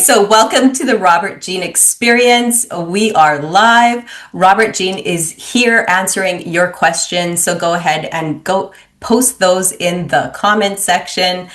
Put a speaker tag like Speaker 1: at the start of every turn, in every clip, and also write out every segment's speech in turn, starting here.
Speaker 1: so welcome to the Robert Jean Experience. We are live. Robert Jean is here answering your questions. So go ahead and go post those in the comment section.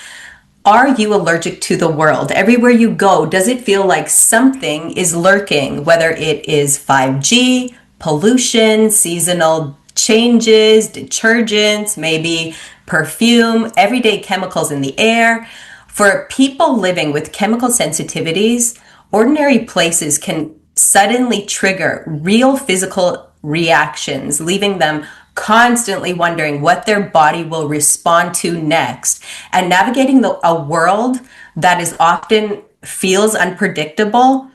Speaker 1: Are you allergic to the world? Everywhere you go, does it feel like something is lurking, whether it is 5G, pollution, seasonal changes, detergents, maybe perfume, everyday chemicals in the air? For people living with chemical sensitivities, ordinary places can suddenly trigger real physical reactions, leaving them constantly wondering what their body will respond to next. And navigating a world that is often feels unpredictable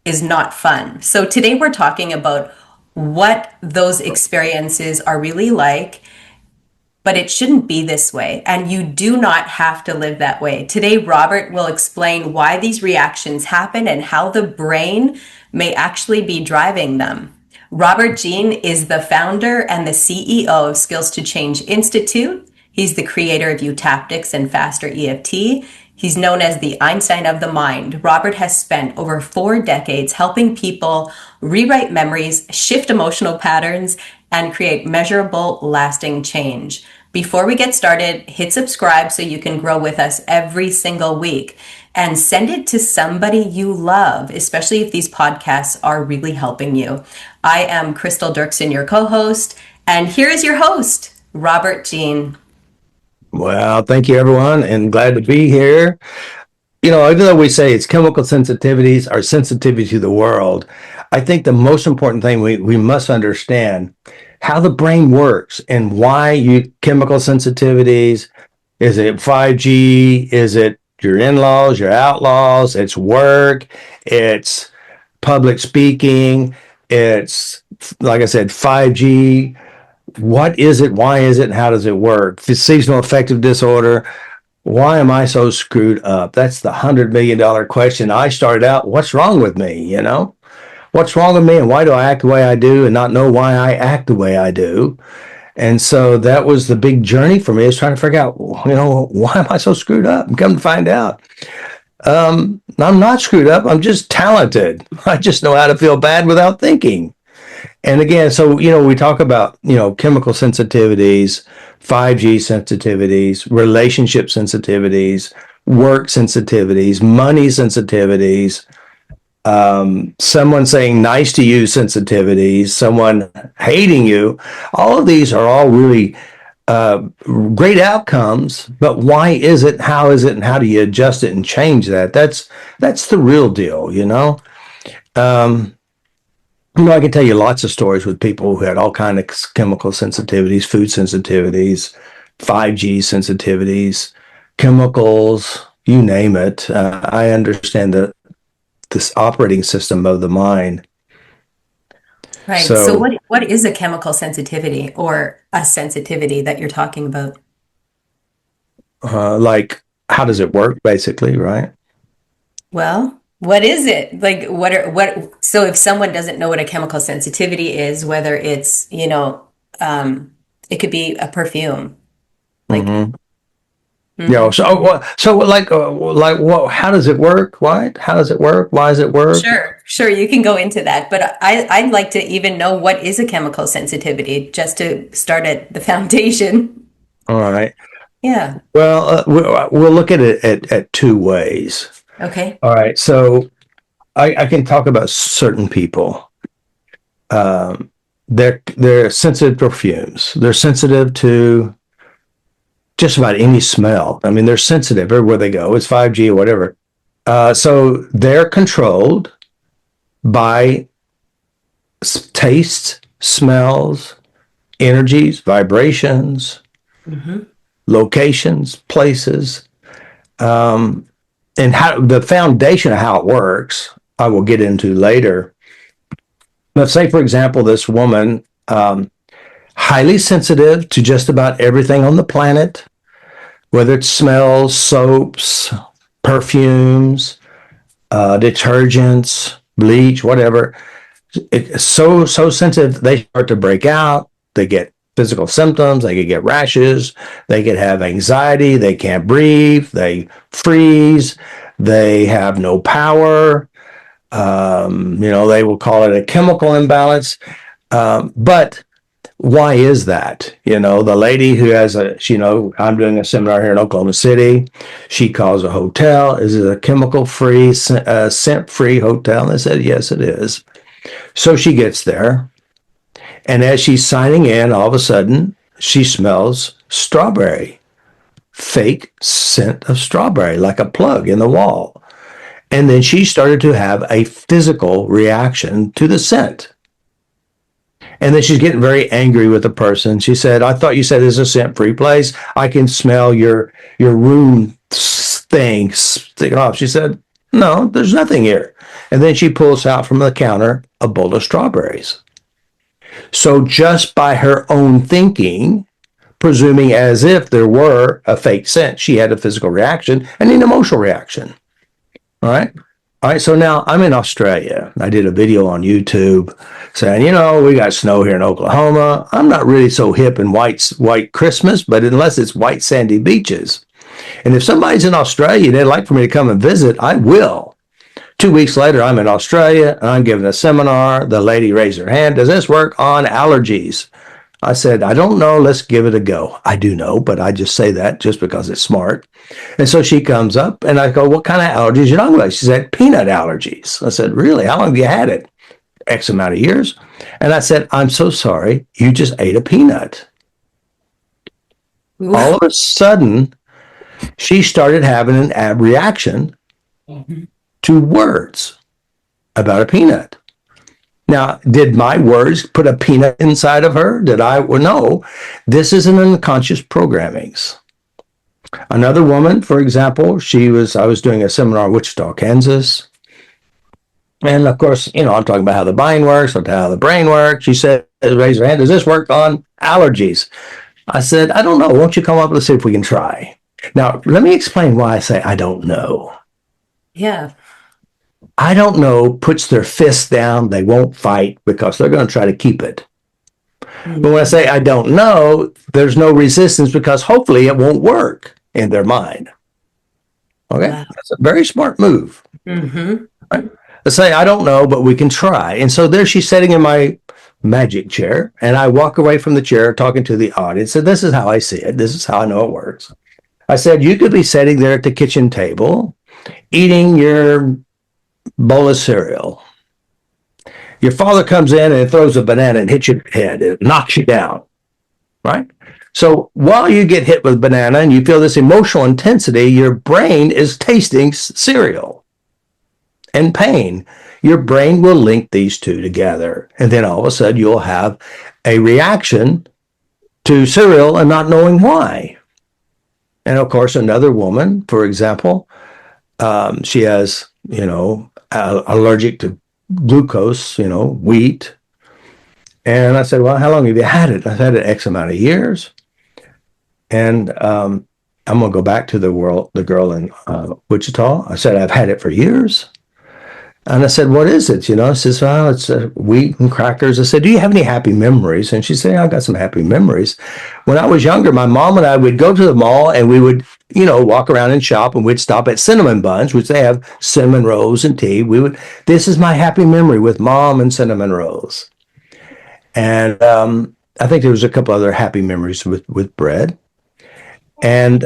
Speaker 1: is not fun. So today we're talking about what those experiences are really like, but it shouldn't be this way, and you do not have to live that way. Today, Robert will explain why these reactions happen and how the brain may actually be driving them. Robert Jean is the founder and the CEO of Skills to Change Institute. He's the creator of eutaptics and FasterEFT. He's known as the Einstein of the mind. Robert has spent over 4 decades helping people rewrite memories, shift emotional patterns, and create measurable, lasting change. Before we get started, hit subscribe so you can grow with us every single week, and send it to somebody you love, especially if these podcasts are really helping you. I am Crystal Dirksen, your co-host, and here is your host, Robert Jean.
Speaker 2: Well, thank you, everyone, and glad to be here. You know, even though we say it's chemical sensitivities or sensitivity to the world, I think the most important thing we must understand how the brain works and why chemical sensitivities. Is it 5G? Is it your in-laws, your outlaws? It's work. It's public speaking. It's, like I said, 5G. What is it? Why is it? And how does it work? The seasonal affective disorder. Why am I so screwed up? That's the $100 million question. I started out, what's wrong with me? You know, what's wrong with me, and why do I act the way I do and not know why I act the way I do? And so that was the big journey for me, is trying to figure out, you know, why am I so screwed up? And come to find out, I'm not screwed up. I'm just talented. I just know how to feel bad without thinking. And again, so, you know, we talk about, you know, chemical sensitivities, 5G sensitivities, relationship sensitivities, work sensitivities, money sensitivities, someone saying nice to you sensitivities, someone hating you. All of these are all really great outcomes, but why is it? How is it? And how do you adjust it and change that? That's the real deal, you know? You know, I can tell you lots of stories with people who had all kinds of chemical sensitivities, food sensitivities, 5G sensitivities, chemicals, you name it. I understand this operating system of the mind.
Speaker 1: Right. So what is a chemical sensitivity or a sensitivity that you're talking about?
Speaker 2: Like, how does it work, basically, right?
Speaker 1: Well, what is it? Like, so if someone doesn't know what a chemical sensitivity is, whether it's, you know, it could be a perfume. Like,
Speaker 2: You know, so like what? How does it work? What? How does it work? Why does it work?
Speaker 1: Sure, you can go into that, but I'd like to even know what is a chemical sensitivity, just to start at the foundation.
Speaker 2: All right.
Speaker 1: Yeah.
Speaker 2: Well, we'll look at it at 2 ways.
Speaker 1: Okay.
Speaker 2: All right. So I can talk about certain people. They're sensitive to perfumes. They're sensitive to just about any smell. I mean, they're sensitive everywhere they go. It's 5G or whatever. So they're controlled by tastes, smells, energies, vibrations, locations, places. And how the foundation of how it works, I will get into later. Let's say, for example, this woman, highly sensitive to just about everything on the planet, whether it's smells, soaps, perfumes, detergents, bleach, whatever. It's so sensitive, they start to break out. They get physical symptoms. They could get rashes. They could have anxiety. They can't breathe. They freeze. They have no power. They will call it a chemical imbalance. But why is that? The lady who has I'm doing a seminar here in Oklahoma City. She calls a hotel. Is it a chemical-free, scent-free hotel? And they said, yes, it is. So she gets there. And as she's signing in, all of a sudden, she smells strawberry. Fake scent of strawberry, like a plug in the wall. And then she started to have a physical reaction to the scent. And then she's getting very angry with the person. She said, I thought you said it's a scent-free place. I can smell your room thing sticking off. She said, no, there's nothing here. And then she pulls out from the counter a bowl of strawberries. So just by her own thinking, presuming as if there were a fake scent, she had a physical reaction and an emotional reaction. All right. All right. So now I'm in Australia. I did a video on YouTube saying, we got snow here in Oklahoma. I'm not really so hip in white Christmas, but unless it's white sandy beaches. And if somebody's in Australia and they'd like for me to come and visit, I will. 2 weeks later, I'm in Australia and I'm giving a seminar. The lady raised her hand. Does this work on allergies? I said, I don't know. Let's give it a go. I do know, but I just say that just because it's smart. And so she comes up and I go, what kind of allergies are you talking about? She said, peanut allergies. I said, really? How long have you had it? X amount of years. And I said, I'm so sorry. You just ate a peanut. All of a sudden, she started having an reaction to words about a peanut. Now, did my words put a peanut inside of her? Well, no. This is an unconscious programmings. Another woman, for example, I was doing a seminar in Wichita, Kansas. And of course, I'm talking about how the mind works, how the brain works. She said, raise her hand, does this work on allergies? I said, I don't know. Won't you come up? Let's see if we can try. Now, let me explain why I say I don't know.
Speaker 1: Yeah.
Speaker 2: I don't know puts their fist down. They won't fight because they're going to try to keep it. Mm-hmm. But when I say I don't know, there's no resistance because hopefully it won't work in their mind. Okay? Wow. That's a very smart move. Mm-hmm. Right? Let's say I don't know, but we can try. And so there she's sitting in my magic chair, and I walk away from the chair talking to the audience. And this is how I see it. This is how I know it works. I said, you could be sitting there at the kitchen table, eating your bowl of cereal. Your father comes in and throws a banana and hits your head. It knocks you down, right? So while you get hit with banana and you feel this emotional intensity, your brain is tasting cereal and pain. Your brain will link these two together. And then all of a sudden you'll have a reaction to cereal and not knowing why. And of course, another woman, for example, she has, allergic to glucose, wheat. And I said, well, how long have you had it? I've had it X amount of years. And I'm going to go back to the girl in Wichita. I said, I've had it for years. And I said, what is it? She says, well, it's wheat and crackers. I said, do you have any happy memories? And she said, I've got some happy memories. When I was younger, my mom and I would go to the mall and we would, walk around and shop, and we'd stop at Cinnamon Buns, which they have cinnamon rolls and tea. This is my happy memory with mom and cinnamon rolls. And I think there was a couple other happy memories with bread. And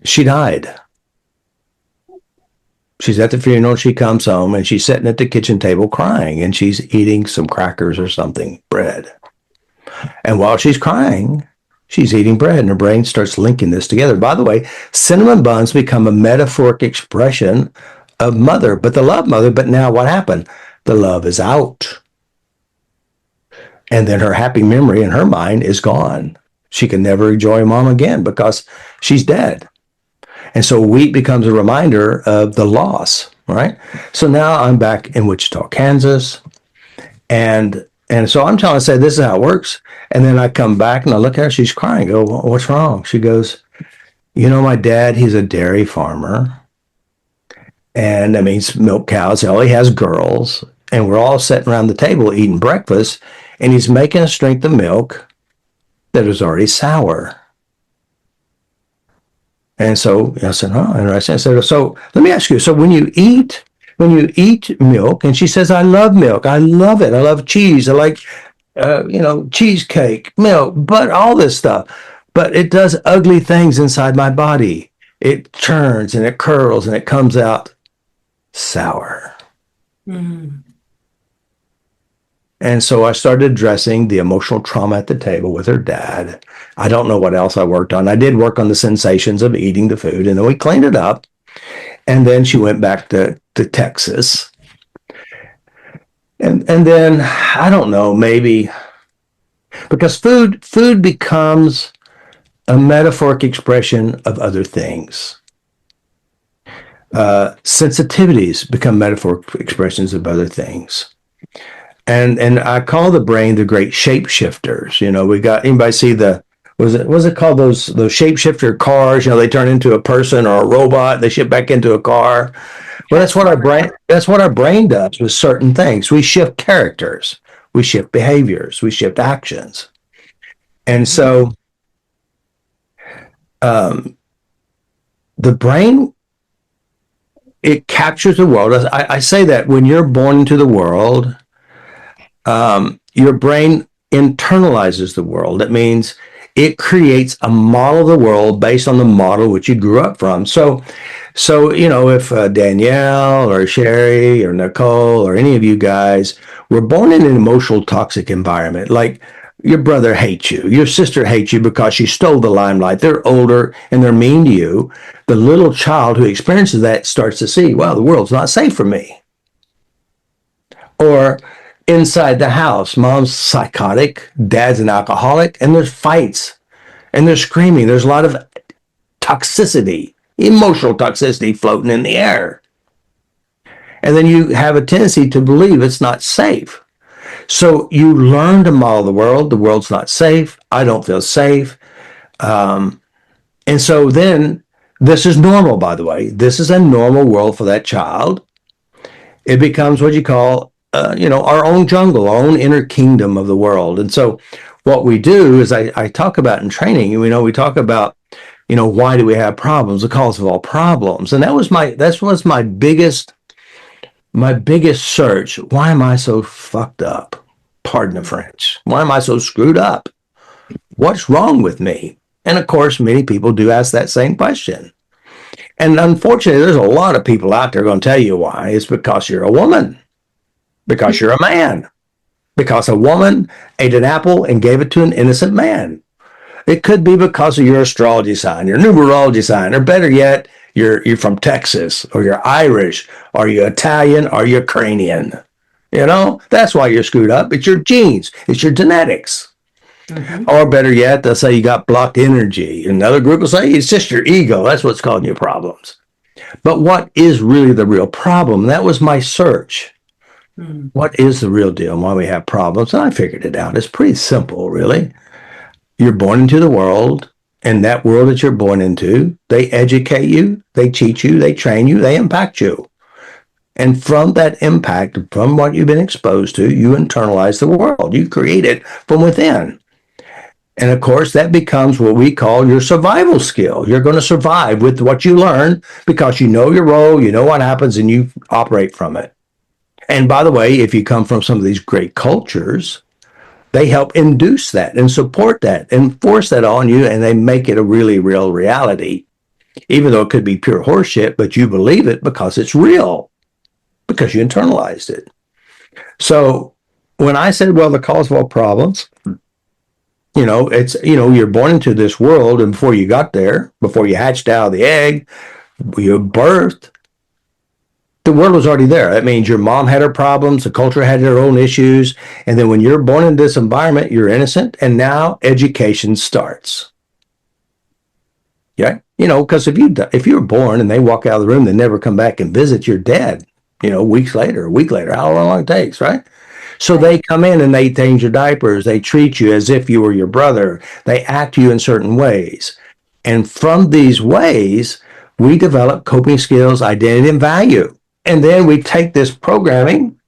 Speaker 2: she died. She's at the funeral, she comes home, and she's sitting at the kitchen table crying, and she's eating some crackers or something, bread. And while she's crying, she's eating bread, and her brain starts linking this together. By the way, cinnamon buns become a metaphoric expression of mother, but the love mother. But now what happened? The love is out. And then her happy memory in her mind is gone. She can never enjoy mom again because she's dead. And so wheat becomes a reminder of the loss, right? So now I'm back in Wichita, Kansas. And so I'm trying to say, this is how it works. And then I come back and I look at her, she's crying. I go, well, what's wrong? She goes, my dad, he's a dairy farmer. And that means milk cows. All he has girls. And we're all sitting around the table eating breakfast. And he's making a strength of milk that is already sour. And so I said, oh, interesting. I said, so let me ask you, so when you eat milk, and she says, I love milk. I love it. I love cheese. I like, cheesecake, milk, but all this stuff. But it does ugly things inside my body. It churns and it curls and it comes out sour.
Speaker 1: Mm.
Speaker 2: And so I started addressing the emotional trauma at the table with her dad. I don't know what else I worked on. I did work on the sensations of eating the food, and then we cleaned it up. And then she went back to Texas. And then I don't know, maybe because food becomes a metaphoric expression of other things. Sensitivities become metaphoric expressions of other things. And I call the brain the great shapeshifters. We got, anybody see was it called those shapeshifter cars? They turn into a person or a robot, they shift back into a car. Well, that's what our brain does with certain things. We shift characters, we shift behaviors, we shift actions. And so the brain, it captures the world. I say that when you're born into the world, your brain internalizes the world. That means it creates a model of the world based on the model which you grew up from. So if Danielle or Sherry or Nicole or any of you guys were born in an emotional toxic environment, like your brother hates you, your sister hates you because she stole the limelight, they're older and they're mean to you, the little child who experiences that starts to see, wow, the world's not safe for me. Or inside the house, mom's psychotic, dad's an alcoholic, and there's fights and there's screaming. There's a lot of toxicity, emotional toxicity floating in the air. And then you have a tendency to believe it's not safe. So you learn to model the world. The world's not safe. I don't feel safe. And so then this is normal, by the way. This is a normal world for that child. It becomes what you call, our own jungle, our own inner kingdom of the world. And so what we do is I talk about in training, we talk about, why do we have problems? The cause of all problems. And that was my biggest search. Why am I so fucked up? Pardon the French. Why am I so screwed up? What's wrong with me? And of course, many people do ask that same question. And unfortunately, there's a lot of people out there going to tell you why. It's because you're a woman, because you're a man, because a woman ate an apple and gave it to an innocent man. It could be because of your astrology sign, your numerology sign, or better yet, you're from Texas, or you're Irish, or you're Italian, or you're Ukrainian. That's why you're screwed up. It's your genes. It's your genetics. Mm-hmm. Or better yet, they'll say you got blocked energy. Another group will say it's just your ego. That's what's causing you problems. But what is really the real problem? That was my search. Mm-hmm. What is the real deal and why we have problems? And I figured it out. It's pretty simple, really. You're born into the world, and that world that you're born into, they educate you, they teach you, they train you, they impact you. And from that impact, from what you've been exposed to, you internalize the world. You create it from within. And of course, that becomes what we call your survival skill. You're going to survive with what you learn because you know your role, you know what happens, and you operate from it. And by the way, if you come from some of these great cultures, they help induce that and support that and force that on you, and they make it a really real reality. Even though it could be pure horseshit, but you believe it because it's real, because you internalized it. So when I said, well, the cause of all problems, it's, you're born into this world, and before you got there, before you hatched out of the egg, you birthed, the world was already there. That means your mom had her problems, the culture had their own issues, and then when you're born in this environment, you're innocent, and now education starts. Yeah, because if you're born and they walk out of the room, they never come back and visit, you're dead. Weeks later, a week later, how long it takes, right? So they come in and they change your diapers. They treat you as if you were your brother. They act you in certain ways. And from these ways, we develop coping skills, identity, and value. And then we take this programming,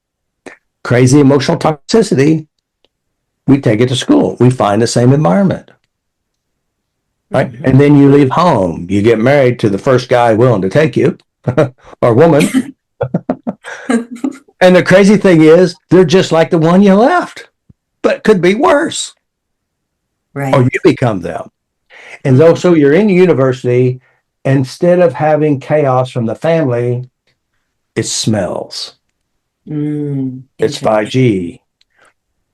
Speaker 2: crazy emotional toxicity, we take it to school. We find the same environment. right? And then you leave home. You get married to the first guy willing to take you or woman. And the crazy thing is, they're just like the one you left, but could be worse.
Speaker 1: Right.
Speaker 2: Or you become them. And so you're in university. Instead of having chaos from the family, it smells. It's 5G.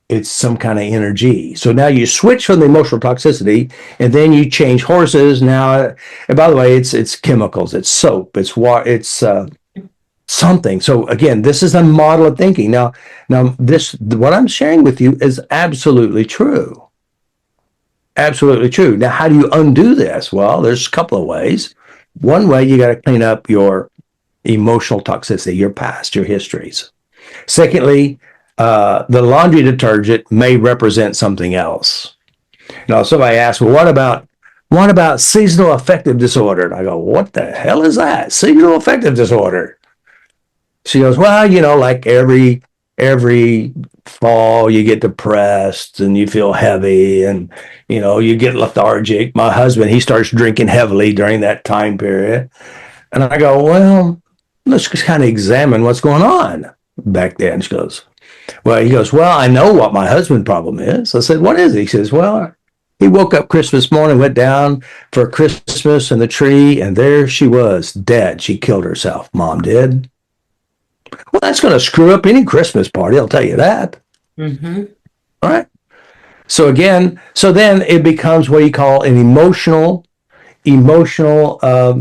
Speaker 2: It's some kind of energy. So now you switch from the emotional toxicity, and then you change horses. Now, and by the way, it's chemicals, it's soap, it's water, it's something. So again, this is a model of thinking. Now this what I'm sharing with you is absolutely true. Absolutely true. Now, how do you undo this? Well, there's a couple of ways. One way, you got to clean up your emotional toxicity, your past, your histories. Secondly, the laundry detergent may represent something else. Now, somebody asked, well, what about seasonal affective disorder? And I go, what the hell is that? Seasonal affective disorder. She goes, well, like every fall you get depressed and you feel heavy and you get lethargic. My husband, he starts drinking heavily during that time period. And I go, well, let's just kind of examine what's going on back then. He goes, well, I know what my husband's problem is. I said, what is it? He says, well, he woke up Christmas morning, went down for Christmas and the tree, and there she was, dead. She killed herself. Mom did. Well, that's going to screw up any Christmas party, I'll tell you that. All right. So then it becomes what you call an emotional, I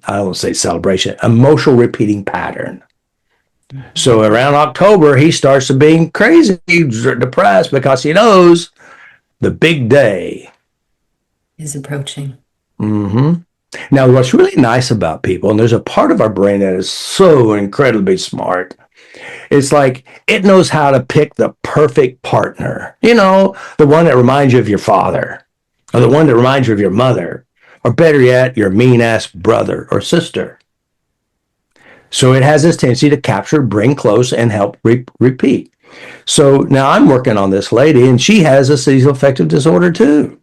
Speaker 2: don't say celebration, emotional repeating pattern. So around October, he starts to being crazy, depressed, because he knows the big day
Speaker 1: is approaching.
Speaker 2: Now, what's really nice about people, and there's a part of our brain that is so incredibly smart, it's like it knows how to pick the perfect partner. The one that reminds you of your father, or the one that reminds you of your mother, or better yet, your mean-ass brother or sister. So it has this tendency to capture, bring close, and help repeat. So now I'm working on this lady, and she has a seasonal affective disorder too.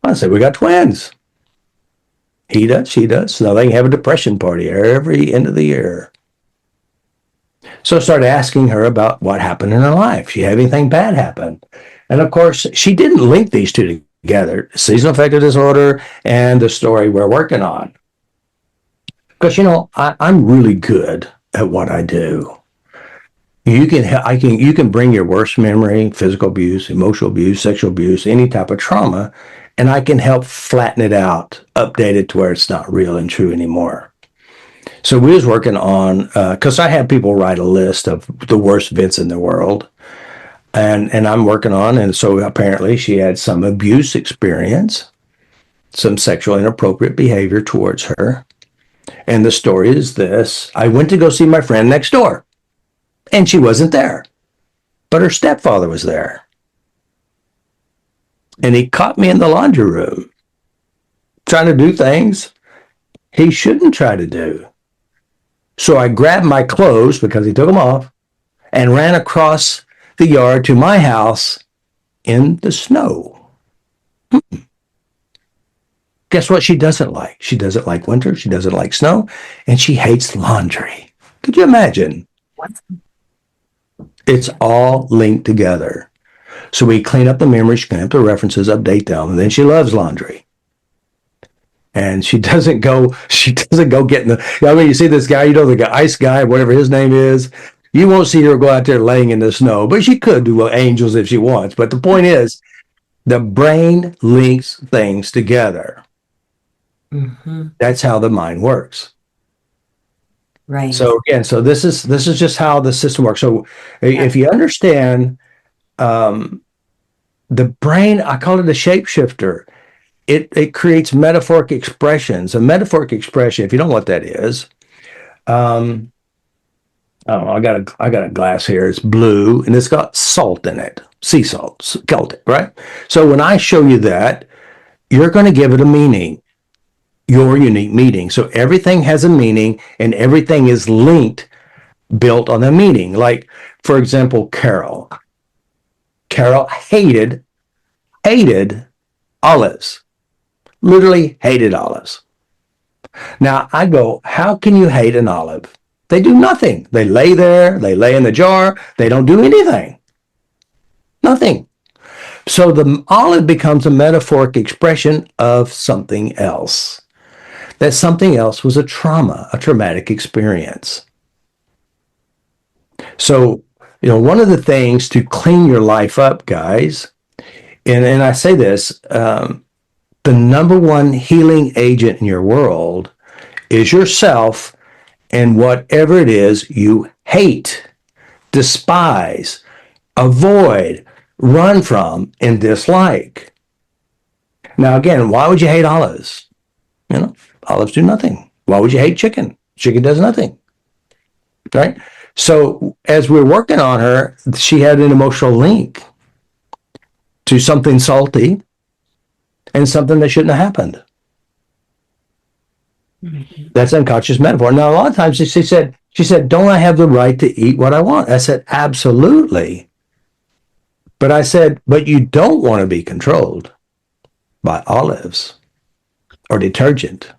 Speaker 2: I say, we got twins. He does, she does. So they have a depression party every end of the year. So I started asking her about what happened in her life. She had anything bad happen? And of course, she didn't link these two together, seasonal affective disorder and the story we're working on. Because, I'm really good at what I do. You can bring your worst memory, physical abuse, emotional abuse, sexual abuse, any type of trauma, and I can help flatten it out, update it to where it's not real and true anymore. So we was working on, because I had people write a list of the worst events in the world, and I'm working on, and so apparently she had some abuse experience, some sexual inappropriate behavior towards her. And the story is this: I went to go see my friend next door, and she wasn't there, but her stepfather was there. And he caught me in the laundry room trying to do things he shouldn't try to do. So I grabbed my clothes, because he took them off, and ran across the yard to my house in the snow. Guess what she doesn't like? She doesn't like winter, she doesn't like snow, and she hates laundry. Could you imagine?
Speaker 1: What?
Speaker 2: It's all linked together. So we clean up the memories, clean up the references, update them, and then she loves laundry. And she doesn't go getting you see this guy, the ice guy, whatever his name is, you won't see her go out there laying in the snow, but she could do angels if she wants. But the point is, the brain links things together. That's how the mind works.
Speaker 1: Right.
Speaker 2: So again, this is just how the system works. So if you understand, the brain, I call it a shapeshifter. It creates metaphoric expressions. A metaphoric expression, if you don't know what that is, I got a glass here. It's blue and it's got salt in it, sea salt, Celtic, right? So when I show you that, you're going to give it a meaning, your unique meaning. So everything has a meaning, and everything is linked, built on a meaning. Like, for example, Carol. Carol hated olives. Literally hated olives. Now I go, how can you hate an olive? They do nothing. They lay there, they lay in the jar, they don't do anything. Nothing. So the olive becomes a metaphoric expression of something else. That something else was a trauma, a traumatic experience. So, one of the things to clean your life up, guys, and I say this, the number one healing agent in your world is yourself and whatever it is you hate, despise, avoid, run from, and dislike. Now, again, why would you hate olives? Olives do nothing. Why would you hate chicken? Chicken does nothing. Right? So, as we're working on her, she had an emotional link to something salty and something that shouldn't have happened. Mm-hmm. That's unconscious metaphor. Now, a lot of times she said, don't I have the right to eat what I want? I said, absolutely. But I said, but you don't want to be controlled by olives or detergent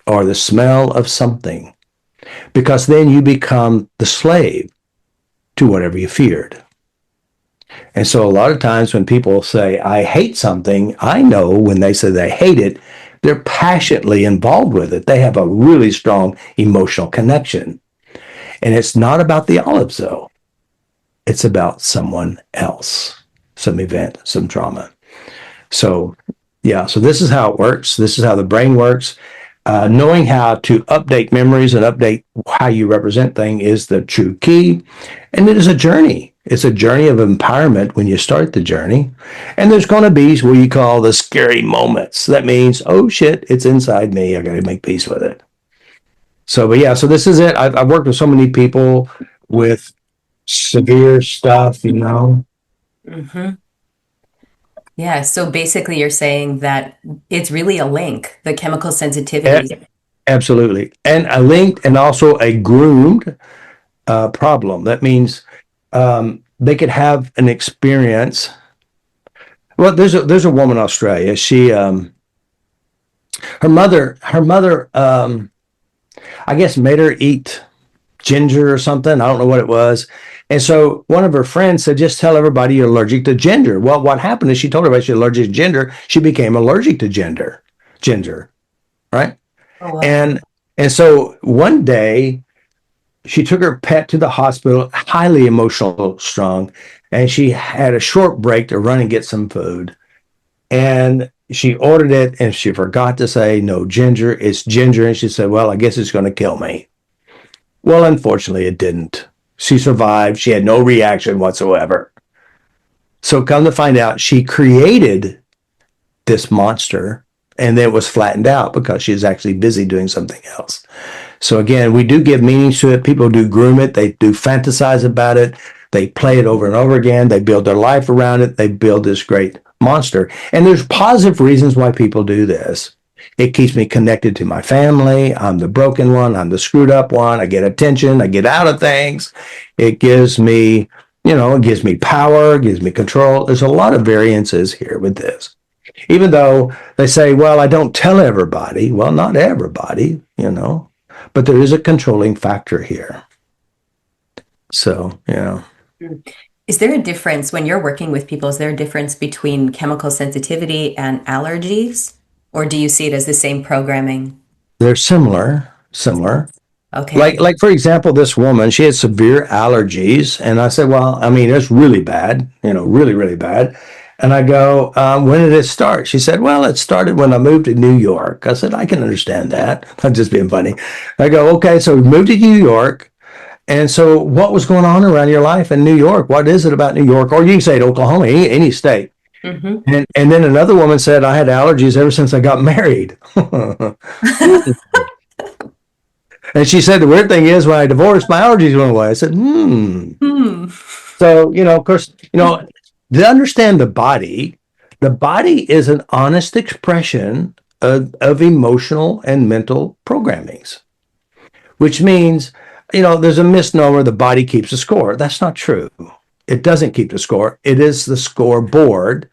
Speaker 2: or the smell of something, because then you become the slave to whatever you feared. And so a lot of times when people say, I hate something, I know when they say they hate it, they're passionately involved with it. They have a really strong emotional connection. And it's not about the olives, though. It's about someone else, some event, some trauma. So, so this is how it works. This is how the brain works. Knowing how to update memories and update how you represent things is the true key. And it is a journey. It's a journey of empowerment when you start the journey. And there's going to be what you call the scary moments. That means, oh shit, it's inside me. I got to make peace with it. So, so this is it. I've worked with so many people with severe stuff,
Speaker 1: Mm-hmm. Yeah. So basically you're saying that it's really a link, the chemical sensitivities.
Speaker 2: Absolutely. And a linked and also a groomed problem. That means they could have an experience. Well, there's a woman in Australia. She her mother I guess made her eat ginger or something. I don't know what it was. And so one of her friends said, just tell everybody you're allergic to ginger. Well, what happened is she told everybody she's allergic to ginger. She became allergic to ginger, right?
Speaker 1: Oh, wow.
Speaker 2: And so one day she took her pet to the hospital, highly emotional, strong, and she had a short break to run and get some food. And she ordered it and she forgot to say, no, ginger, it's ginger. And she said, well, I guess it's going to kill me. Well, unfortunately, it didn't. She survived. She had no reaction whatsoever. So come to find out, she created this monster and then it was flattened out because she was actually busy doing something else. So again, we do give meanings to it. People do groom it. They do fantasize about it. They play it over and over again. They build their life around it. They build this great monster. And there's positive reasons why people do this. It keeps me connected to my family. I'm the broken one. I'm the screwed up one. I get attention. I get out of things. It gives me, it gives me power, gives me control. There's a lot of variances here with this. Even though they say, well, I don't tell everybody. Well, not everybody, but there is a controlling factor here. So,
Speaker 1: Is there a difference when you're working with people? Is there a difference between chemical sensitivity and allergies? Or do you see it as the same programming?
Speaker 2: They're similar.
Speaker 1: Okay.
Speaker 2: Like for example, this woman, she had severe allergies. And I said, well, I mean, it's really bad, really, really bad. And I go, when did it start? She said, well, it started when I moved to New York. I said, I can understand that. I'm just being funny. I go, okay, so we moved to New York. And so what was going on around your life in New York? What is it about New York? Or you can say Oklahoma, any state. Mm-hmm. And then another woman said, I had allergies ever since I got married. And she said, the weird thing is when I divorced, my allergies went away. I said, So, of course, to understand the body is an honest expression of emotional and mental programmings, which means, there's a misnomer, the body keeps a score. That's not true. It doesn't keep the score. It is the scoreboard.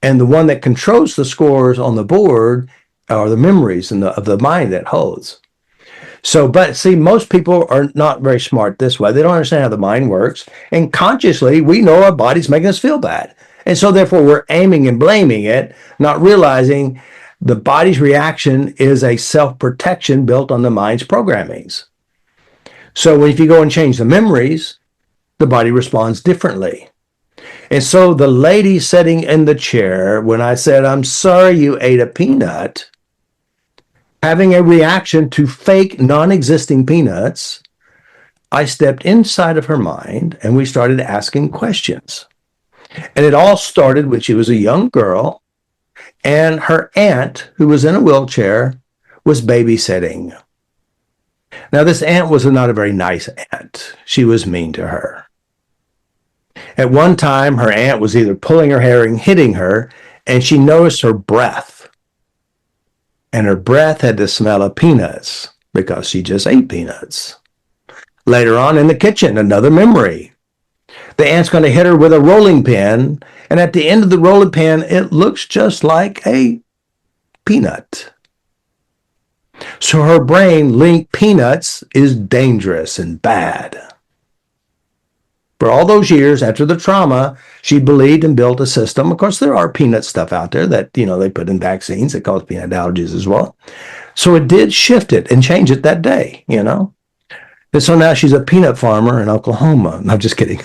Speaker 2: And the one that controls the scores on the board are the memories of the mind that holds. So, but see, most people are not very smart this way. They don't understand how the mind works. And consciously, we know our body's making us feel bad. And so, therefore, we're aiming and blaming it, not realizing the body's reaction is a self protection built on the mind's programmings. So, if you go and change the memories, the body responds differently. And so, the lady sitting in the chair, when I said, I'm sorry you ate a peanut, having a reaction to fake, non existing peanuts, I stepped inside of her mind and we started asking questions. And it all started when she was a young girl and her aunt, who was in a wheelchair, was babysitting. Now, this aunt was not a very nice aunt. She was mean to her. At one time, her aunt was either pulling her hair and hitting her, and she noticed her breath. And her breath had the smell of peanuts because she just ate peanuts. Later on in the kitchen, another memory. The aunt's going to hit her with a rolling pin, and at the end of the rolling pin, it looks just like a peanut. So her brain linked peanuts is dangerous and bad. For all those years after the trauma, she believed and built a system. Of course, there are peanut stuff out there that, they put in vaccines that cause peanut allergies as well. So it did shift it and change it that day, And so now she's a peanut farmer in Oklahoma. No, I'm just kidding.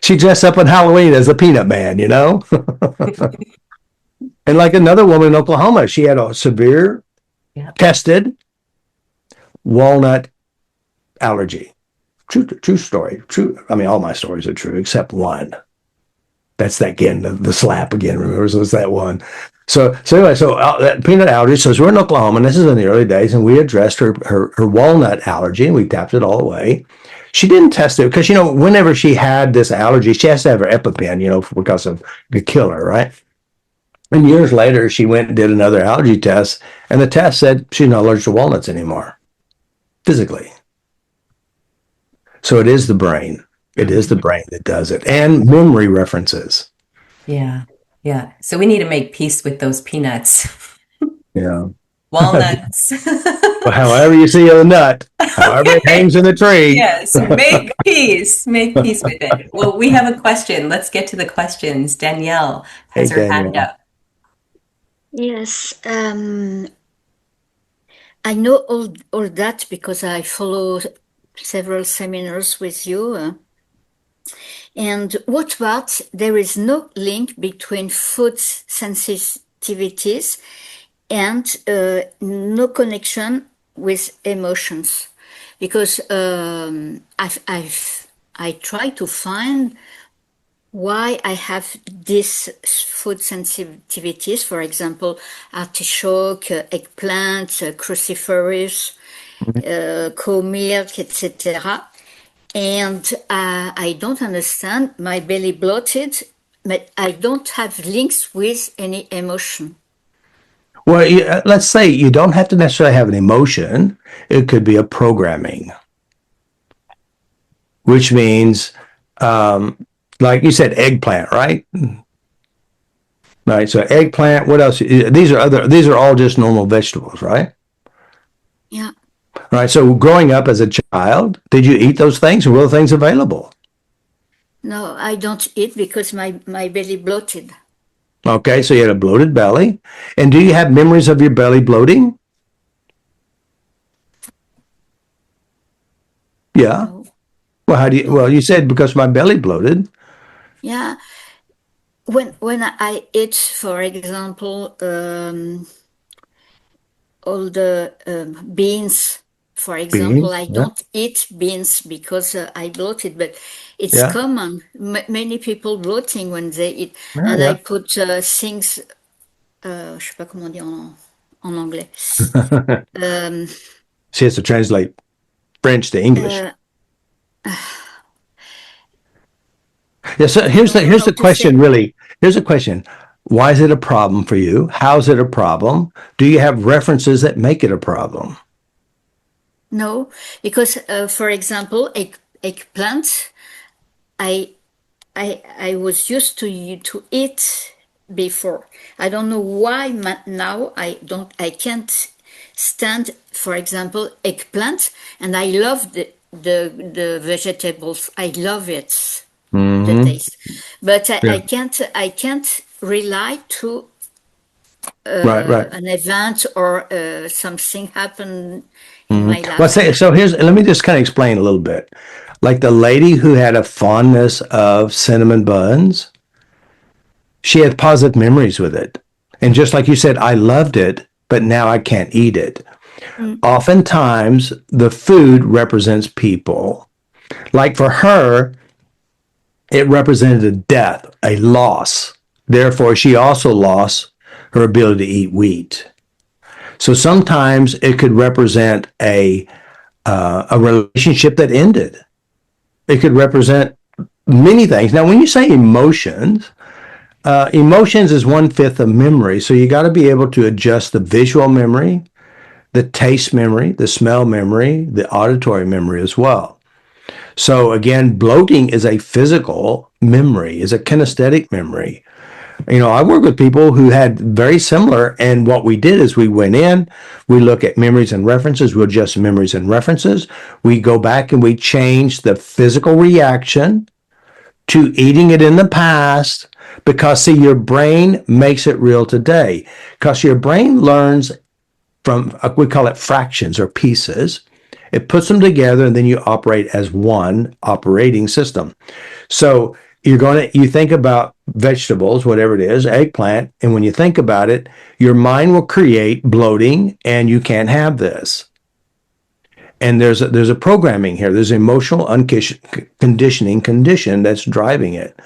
Speaker 2: She dressed up on Halloween as a peanut man, And like another woman in Oklahoma, she had a severe tested walnut allergy. True story. True. I mean, all my stories are true except one. That's that again, the slap again. Remember, so it's that one. So anyway, that peanut allergy. So we're in Oklahoma, and this is in the early days, and we addressed her walnut allergy, and we tapped it all away. She didn't test it because whenever she had this allergy, she has to have her EpiPen, because of the killer, right? And years later, she went and did another allergy test, and the test said she's not allergic to walnuts anymore, physically. So it is the brain. It is the brain that does it, and memory references.
Speaker 1: Yeah. Yeah. So we need to make peace with those peanuts.
Speaker 2: Yeah.
Speaker 1: Walnuts.
Speaker 2: Well, however you see a nut, however it hangs in the tree.
Speaker 1: Yes. Make peace. Make peace with it. Well, we have a question. Let's get to the questions. Danielle has her hand up.
Speaker 3: Yes. I know all that because I follow several seminars with you. And what about there is no link between food sensitivities and no connection with emotions? Because I try to find why I have these food sensitivities, for example, artichoke, eggplant, cruciferous, cow milk, etc. And I don't understand, my belly bloated, but I don't have links with any emotion.
Speaker 2: Well, let's say you don't have to necessarily have an emotion. It could be a programming, which means, like you said, eggplant, right? Right. So eggplant. What else? These are all just normal vegetables, right?
Speaker 3: Yeah.
Speaker 2: Right. So growing up as a child, did you eat those things, or were the things available?
Speaker 3: No, I don't eat because my belly bloated.
Speaker 2: Okay. So you had a bloated belly, and do you have memories of your belly bloating? Yeah.
Speaker 3: No.
Speaker 2: Well, how do you? Well, you said because my belly bloated.
Speaker 3: Yeah. When I eat, for example, all the beans, for example,
Speaker 2: Beans.
Speaker 3: I
Speaker 2: Yeah.
Speaker 3: don't eat beans because I bloated, but it's
Speaker 2: Yeah.
Speaker 3: common. Many people bloating when they eat,
Speaker 2: Yeah.
Speaker 3: and
Speaker 2: Yeah.
Speaker 3: I put things. Je sais pas comment dire en anglais.
Speaker 2: She has to translate French to English. Yeah, so here's the question, really. Here's the question. Why is it a problem for you? How is it a problem? Do you have references that make it a problem?
Speaker 3: No, because for example, eggplant, I I was used to eat before. I don't know why now I can't stand, for example, eggplant, and I love the vegetables. I love it, the
Speaker 2: Mm-hmm.
Speaker 3: taste, but
Speaker 2: Yeah.
Speaker 3: I can't rely to
Speaker 2: Right, right.
Speaker 3: an event or something happen in
Speaker 2: Hmm.
Speaker 3: my
Speaker 2: Well,
Speaker 3: life.
Speaker 2: say, so here's, let me just kind of explain a little bit. Like the lady who had a fondness of cinnamon buns, she had positive memories with it. And just like you said, I loved it, but now I can't eat it.
Speaker 3: Mm.
Speaker 2: Oftentimes, the food represents people. Like for her, it represented a death, a loss. Therefore, she also lost her ability to eat wheat. So sometimes it could represent a relationship that ended. It could represent many things. Now, when you say emotions, emotions is 1/5 of memory. So you got to be able to adjust the visual memory, the taste memory, the smell memory, the auditory memory as well. So again, bloating is a physical memory, is a kinesthetic memory. You know, I work with people who had very similar, and what we did is we went in, we look at memories and references, we adjust memories and references, we go back and we change the physical reaction to eating it in the past, because see, your brain makes it real today, because your brain learns from, we call it fractions or pieces. It puts them together and then you operate as one operating system. So you think about vegetables, whatever it is, eggplant, and when you think about it, your mind will create bloating and you can't have this. And there's a programming here. There's an emotional condition that's driving it.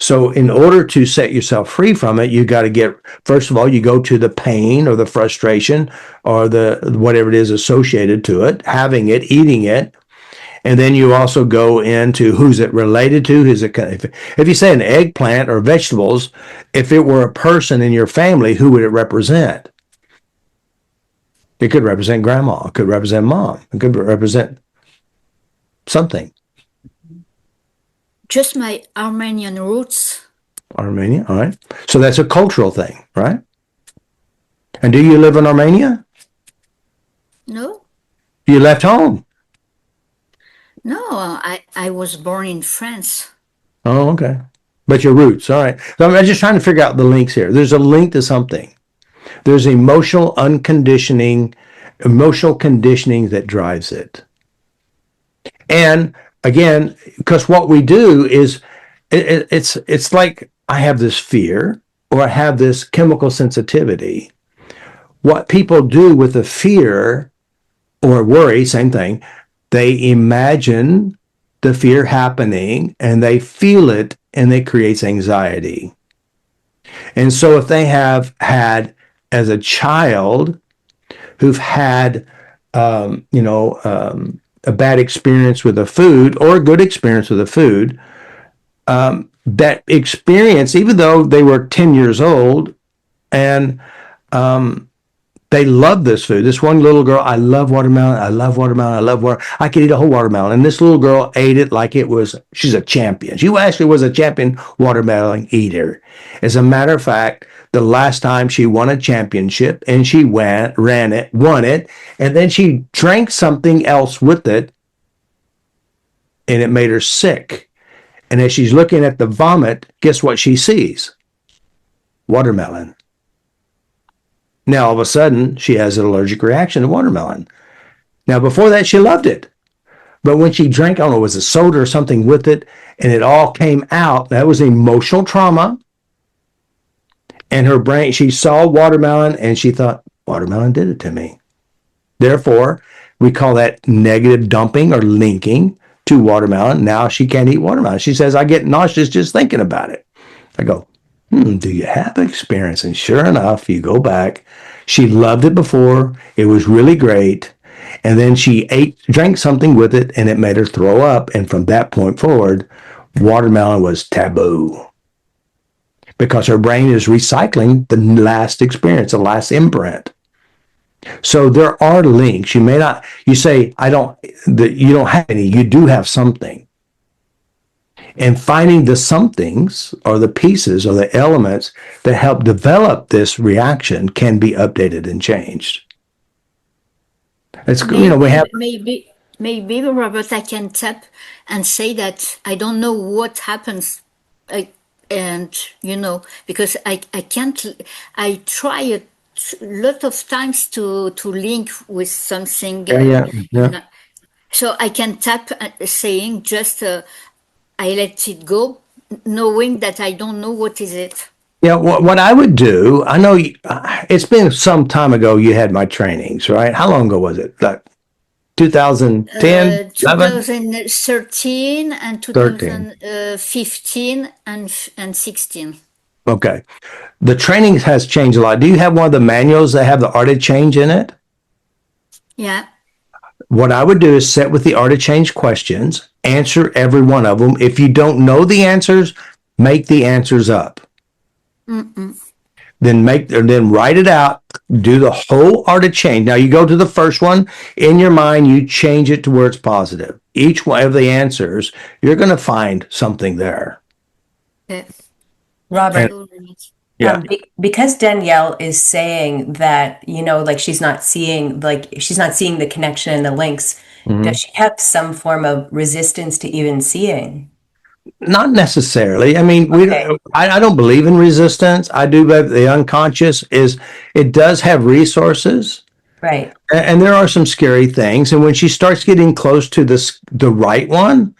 Speaker 2: So in order to set yourself free from it, you got to get, first of all, you go to the pain or the frustration or the whatever it is associated to it, having it, eating it. And then you also go into who's it related to. Who's it? If you say an eggplant or vegetables, if it were a person in your family, who would it represent? It could represent grandma. It could represent mom. It could represent something.
Speaker 3: Just my Armenian roots.
Speaker 2: Armenia. All right. So that's a cultural thing, right? And do you live in Armenia?
Speaker 3: No,
Speaker 2: You left home.
Speaker 3: no, I was born in France.
Speaker 2: Oh, okay. But your roots. All right. So I'm just trying to figure out the links here. There's a link to something. There's emotional conditioning that drives it. And again, because what we do is it's like I have this fear or I have this chemical sensitivity. What people do with the fear or worry, same thing, they imagine the fear happening and they feel it and it creates anxiety. And so if they have had as a child who've had, a bad experience with the food or a good experience with the food, that experience, even though they were 10 years old and they love this food. This one little girl, I love watermelon. I love watermelon. I love water. I could eat a whole watermelon. And this little girl ate it like it was, she's a champion. She actually was a champion watermelon eater. As a matter of fact, the last time she won a championship and she ran it, won it, and then she drank something else with it and it made her sick. And as she's looking at the vomit, guess what she sees? Watermelon. Now, all of a sudden, she has an allergic reaction to watermelon. Now, before that, she loved it. But when she drank, I don't know, it was a soda or something with it, and it all came out, that was emotional trauma. And her brain, she saw watermelon and she thought, watermelon did it to me. Therefore, we call that negative dumping or linking to watermelon. Now she can't eat watermelon. She says, I get nauseous just thinking about it. I go, do you have experience? And sure enough, you go back. She loved it before. It was really great. And then she drank something with it, and it made her throw up. And from that point forward, watermelon was taboo because her brain is recycling the last experience, the last imprint. So there are links. You may not, you say, you don't have any. You do have something. And finding the somethings or the pieces or the elements that help develop this reaction can be updated and changed. It's, you know, we have,
Speaker 3: Maybe, Robert, I can tap and say that I don't know what happens, and because I can't. I try a lot of times to link with something.
Speaker 2: yeah.
Speaker 3: So I can tap saying just I let it go, knowing that I don't know what is it.
Speaker 2: Yeah, what I would do, I know it's been some time ago you had my trainings, right? How long ago was it? Like 2010, 11,
Speaker 3: 2013 and
Speaker 2: 13.
Speaker 3: 2015 and 16.
Speaker 2: Okay. The training has changed a lot. Do you have one of the manuals that have the art of change in it?
Speaker 3: Yeah.
Speaker 2: What I would do is set with the art of change questions, answer every one of them. If you don't know the answers, make the answers up. Then write it out, do the whole art of change. Now you go to the first one in your mind, you change it to where it's positive. Each one of the answers, you're going to find something there.
Speaker 3: Yeah.
Speaker 1: Robert,
Speaker 2: Yeah.
Speaker 1: because Danielle is saying that, like she's not seeing the connection and the links, does she have some form of resistance to even seeing?
Speaker 2: Not necessarily. I mean,
Speaker 1: Okay.
Speaker 2: I don't believe in resistance. I do believe the unconscious it does have resources.
Speaker 1: Right.
Speaker 2: And there are some scary things. And when she starts getting close to the right one,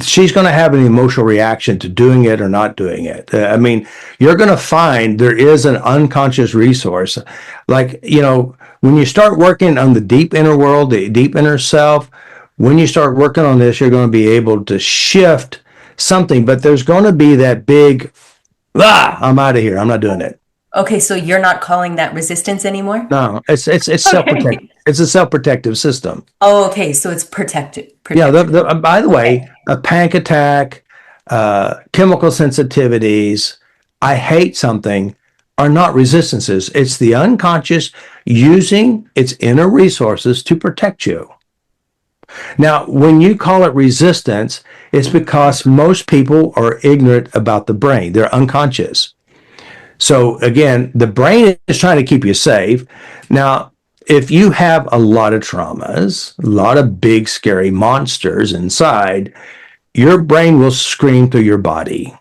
Speaker 2: she's going to have an emotional reaction to doing it or not doing it. I mean, you're going to find there is an unconscious resource. Like, when you start working on the deep inner world, the deep inner self, when you start working on this, you're going to be able to shift something. But there's going to be that big, I'm out of here. I'm not doing it.
Speaker 1: Okay, so you're not calling that resistance anymore?
Speaker 2: No, it's self-protective. It's a self-protective system.
Speaker 1: Oh, okay, so it's protected.
Speaker 2: Yeah. By the way, a panic attack, chemical sensitivities, I hate something, are not resistances. It's the unconscious using its inner resources to protect you. Now, when you call it resistance, it's because most people are ignorant about the brain. They're unconscious. So again, the brain is trying to keep you safe. Now, if you have a lot of traumas, a lot of big, scary monsters inside, your brain will scream through your body.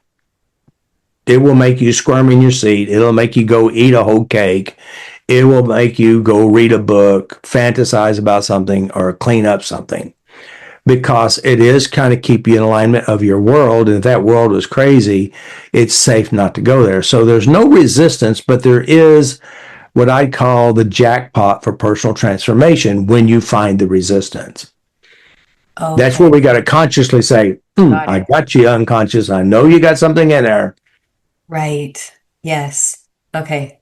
Speaker 2: It will make you squirm in your seat. It'll make you go eat a whole cake. It will make you go read a book, fantasize about something, or clean up something. Because it is kind of keep you in alignment of your world. And if that world is crazy, it's safe not to go there. So there's no resistance, but there is what I call the jackpot for personal transformation when you find the resistance. Okay. That's where we got to consciously say, I got you unconscious. I know you got something in there.
Speaker 1: Right. Yes. Okay.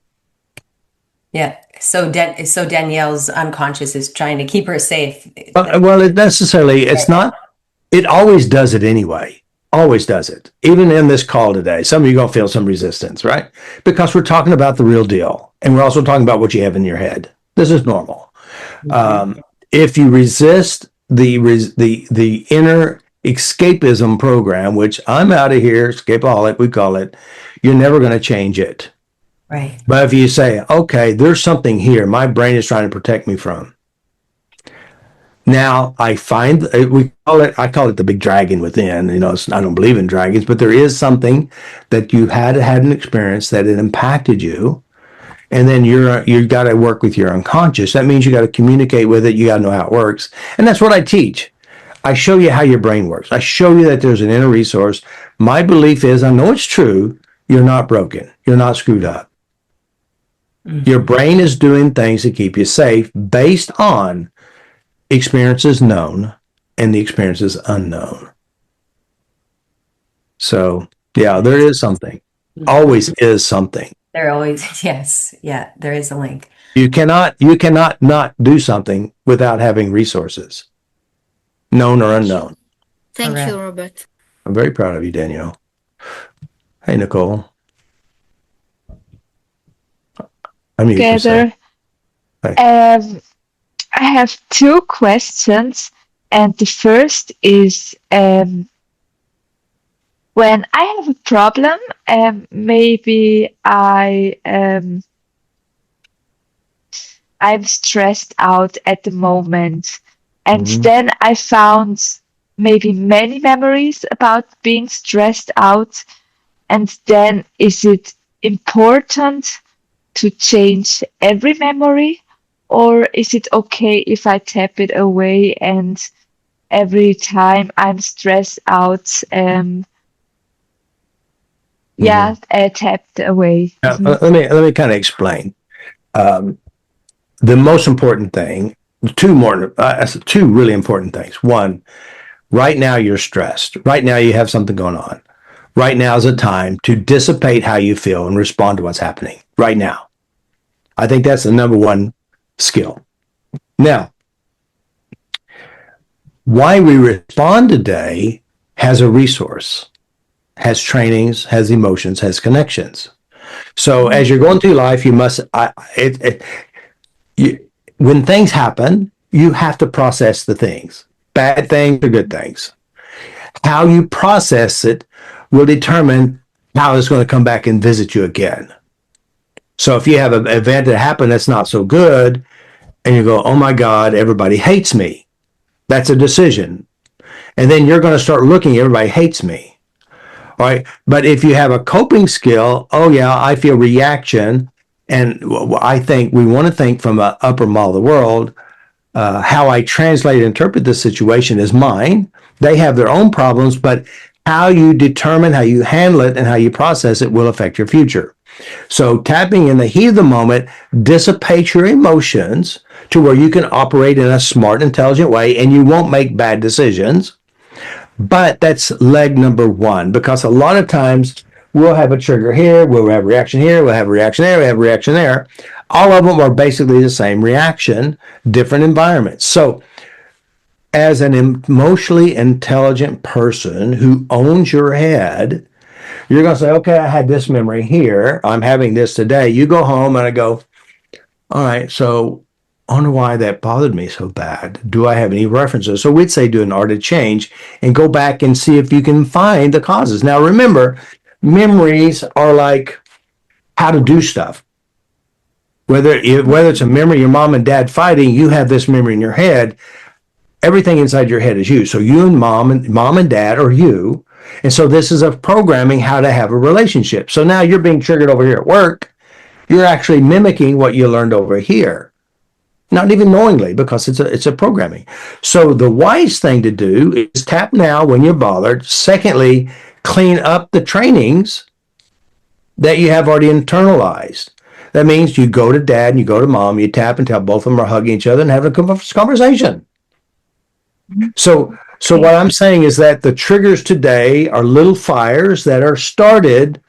Speaker 1: Yeah. So Danielle's unconscious is trying to keep her safe.
Speaker 2: Well, it's not, it always does it anyway. Always does it. Even in this call today, some of you are going to feel some resistance, right? Because we're talking about the real deal. And we're also talking about what you have in your head. This is normal. If you resist the inner escapism program, which I'm out of here, escapaholic, we call it, you're never going to change it.
Speaker 1: Right.
Speaker 2: But if you say, okay, there's something here my brain is trying to protect me from. Now I find I call it the big dragon within. I don't believe in dragons, but there is something that you had an experience that it impacted you, and then you got to work with your unconscious. That means you got to communicate with it. You got to know how it works, and that's what I teach. I show you how your brain works. I show you that there's an inner resource. My belief is, I know it's true. You're not broken. You're not screwed up. Mm-hmm. Your brain is doing things to keep you safe based on experiences known and the experiences unknown. So, yeah, there is something. Always is something.
Speaker 1: There always, yes. Yeah, there is a link.
Speaker 2: You cannot not do something without having resources, known or unknown.
Speaker 3: Thank you, Robert.
Speaker 2: I'm very proud of you, Danielle. Hey, Nicole.
Speaker 4: Together. I have two questions, and the first is when I have a problem, maybe I'm stressed out at the moment. And then I found maybe many memories about being stressed out. And then is it important to change every memory? Or is it okay if I tap it away and every time I'm stressed out, tapped away?
Speaker 2: Now, let me kind of explain. The most important thing, two really important things. One, right now you're stressed. Right now you have something going on. Right now is a time to dissipate how you feel and respond to what's happening right now. I think that's the number one skill. Now, why we respond today has a resource, has trainings, has emotions, has connections. So as you're going through life, you must, when things happen, you have to process the things, bad things or good things. How you process it will determine how it's going to come back and visit you again. So if you have an event that happened that's not so good, and you go, oh my God, everybody hates me. That's a decision. And then you're going to start looking, everybody hates me. All right. But if you have a coping skill, oh yeah, I feel reaction. And I think we want to think from an upper mall of the world, how I translate and interpret this situation is mine. They have their own problems, but how you determine, how you handle it, and how you process it will affect your future. So tapping in the heat of the moment dissipates your emotions to where you can operate in a smart, intelligent way, and you won't make bad decisions. But that's leg number one, because a lot of times we'll have a trigger here, we'll have a reaction here, we'll have a reaction there, we'll have a reaction there. All of them are basically the same reaction, different environments. So as an emotionally intelligent person who owns your head, you're going to say, okay, I had this memory here. I'm having this today. You go home and I go, all right, so I wonder why that bothered me so bad. Do I have any references? So we'd say do an art of change and go back and see if you can find the causes. Now, remember, memories are like how to do stuff. Whether it's a memory of your mom and dad fighting, you have this memory in your head. Everything inside your head is you. So you and mom and dad are you. And so this is a programming how to have a relationship. So now you're being triggered over here at work. You're actually mimicking what you learned over here. Not even knowingly, because it's a programming. So the wise thing to do is tap now when you're bothered. Secondly, clean up the trainings that you have already internalized. That means you go to dad and you go to mom, you tap until both of them are hugging each other and having a conversation. So what I'm saying is that the triggers today are little fires that are started.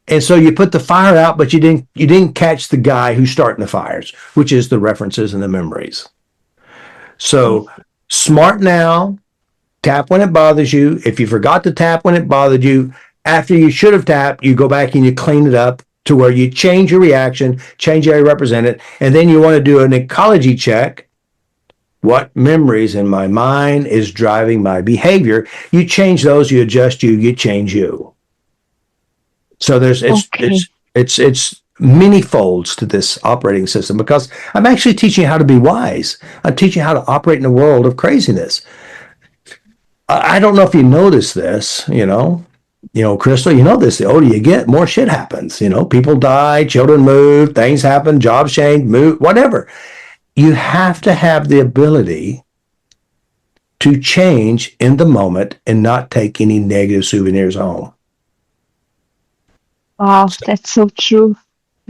Speaker 2: And so you put the fire out, but you didn't catch the guy who's starting the fires, which is the references and the memories. So smart now, tap when it bothers you. If you forgot to tap when it bothered you, after you should have tapped, you go back and you clean it up to where you change your reaction, change how you represent it, and then you want to do an ecology check. What memories in my mind is driving my behavior? You change those, you adjust you change you. So it's many folds to this operating system, because I'm actually teaching you how to be wise. I'm teaching you how to operate in a world of craziness. I don't know if you notice this, Crystal, you know this, the older you get, more shit happens. People die, children move, things happen, jobs change, move, whatever. You have to have the ability to change in the moment and not take any negative souvenirs home.
Speaker 4: Wow, that's so true.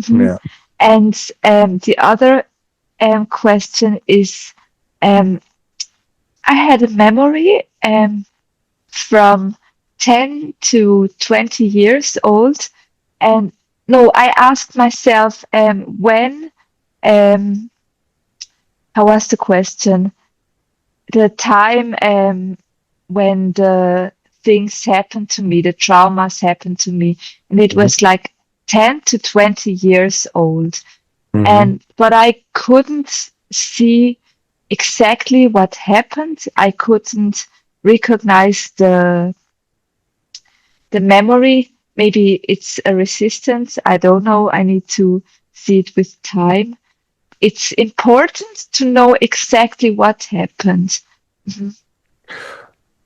Speaker 2: Yeah.
Speaker 4: And the other question is, I had a memory from 10 to 20 years old. And no, I asked myself when, how was the question? The time when the things happened to me, the traumas happened to me, and it was like 10 to 20 years old. But I couldn't see exactly what happened. I couldn't recognize the the memory, maybe it's a resistance. I don't know. I need to see it with time. It's important to know exactly what happened.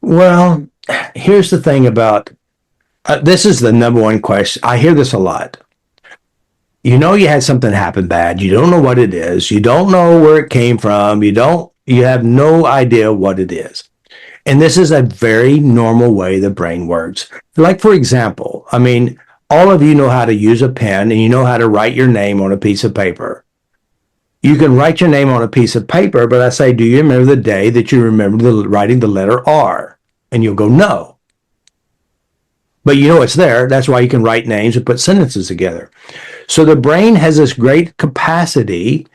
Speaker 2: Well, here's the thing about this is the number one question. I hear this a lot. You know, you had something happen bad. You don't know what it is. You don't know where it came from. You have no idea what it is. And this is a very normal way the brain works. Like, for example, I mean, all of you know how to use a pen and you know how to write your name on a piece of paper. You can write your name on a piece of paper, but I say, do you remember the day that you remember writing the letter R? And you'll go, no. But you know it's there. That's why you can write names and put sentences together. So the brain has this great capacity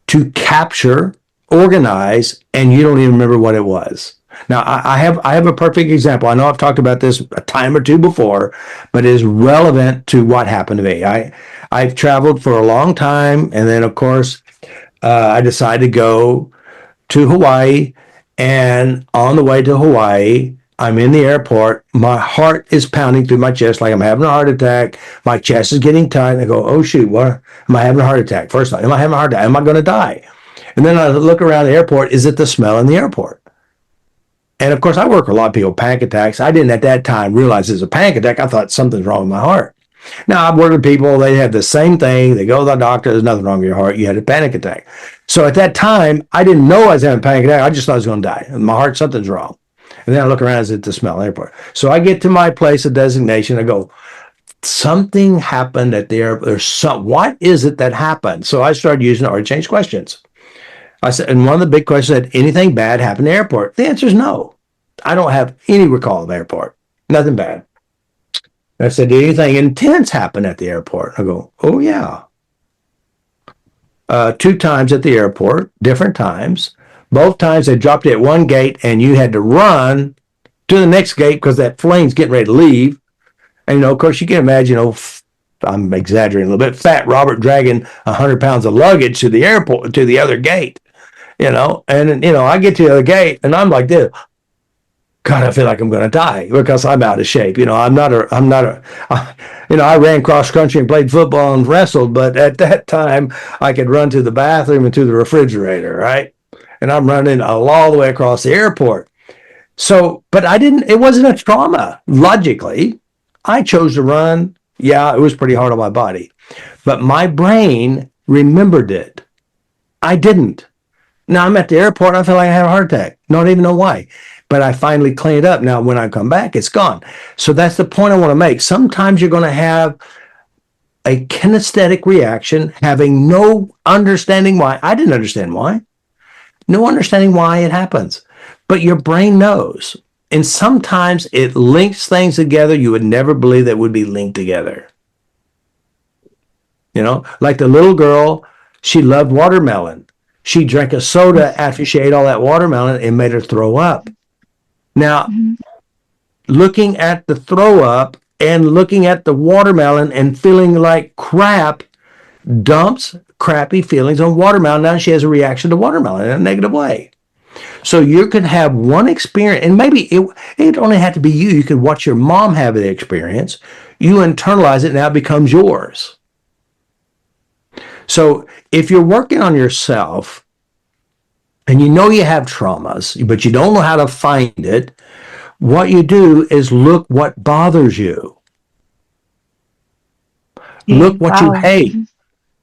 Speaker 2: to capture, organize, and you don't even remember what it was. Now, I have a perfect example. I know I've talked about this a time or two before, but it is relevant to what happened to me. I've traveled for a long time, and then, of course, I decided to go to Hawaii, and on the way to Hawaii, I'm in the airport. My heart is pounding through my chest like I'm having a heart attack. My chest is getting tight. And I go, oh, shoot, what? Am I having a heart attack? First thought, am I having a heart attack? Am I going to die? And then I look around the airport. Is it the smell in the airport? And of course, I work with a lot of people with panic attacks. I didn't at that time realize it's a panic attack. I thought something's wrong with my heart. Now, I've worked with people, they have the same thing. They go to the doctor, there's nothing wrong with your heart. You had a panic attack. So at that time, I didn't know I was having a panic attack. I just thought I was going to die. My heart, something's wrong. And then I look around, is it the smell in the airport? So I get to my place of designation. I go, something happened at the airport. What is it that happened? So I started using it or change questions. I said, and one of the big questions said, anything bad happened at the airport? The answer is no. I don't have any recall of the airport. Nothing bad. I said, did anything intense happen at the airport? I go, oh, yeah. 2 times at the airport, different times. Both times they dropped you at one gate and you had to run to the next gate because that plane's getting ready to leave. And, of course, you can imagine, I'm exaggerating a little bit, fat Robert dragging 100 pounds of luggage to the airport, to the other gate, and, I get to the other gate and I'm like this. God, I feel like I'm going to die because I'm out of shape. I ran cross country and played football and wrestled, but at that time I could run to the bathroom and to the refrigerator, right? And I'm running all the way across the airport. So, but it wasn't a trauma. Logically, I chose to run. Yeah, it was pretty hard on my body, but my brain remembered it. I didn't. Now I'm at the airport. I feel like I had a heart attack. Don't even know why. But I finally cleaned it up. Now, when I come back, it's gone. So that's the point I want to make. Sometimes you're going to have a kinesthetic reaction, having no understanding why. I didn't understand why. No understanding why it happens. But your brain knows. And sometimes it links things together you would never believe that would be linked together. Like the little girl, she loved watermelon. She drank a soda after she ate all that watermelon and made her throw up. Now, looking at the throw up and looking at the watermelon and feeling like crap dumps crappy feelings on watermelon. Now she has a reaction to watermelon in a negative way. So you could have one experience, and maybe it only had to be you. You could watch your mom have the experience. You internalize it, now it becomes yours. So if you're working on yourself, and you know you have traumas, but you don't know how to find it, what you do is look what bothers you. Look what you hate.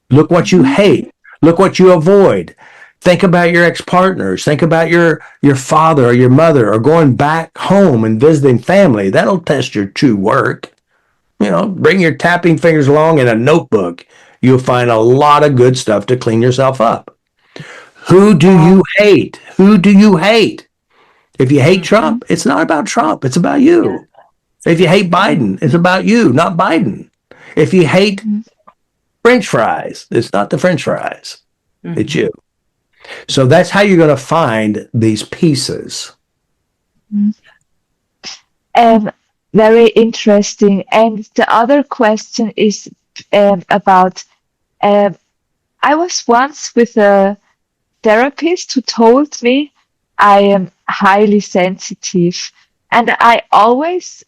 Speaker 2: Look what you hate. Look what you avoid. Think about your ex-partners. Think about your father or your mother, or going back home and visiting family. That'll test your true work. Bring your tapping fingers along in a notebook. You'll find a lot of good stuff to clean yourself up. Who do you hate? Who do you hate? If you hate Trump, it's not about Trump. It's about you. If you hate Biden, it's about you, not Biden. If you hate French fries, it's not the French fries. It's you. So that's how you're going to find these pieces.
Speaker 4: Very interesting. And the other question is about, I was once with a therapist who told me I am highly sensitive, and I always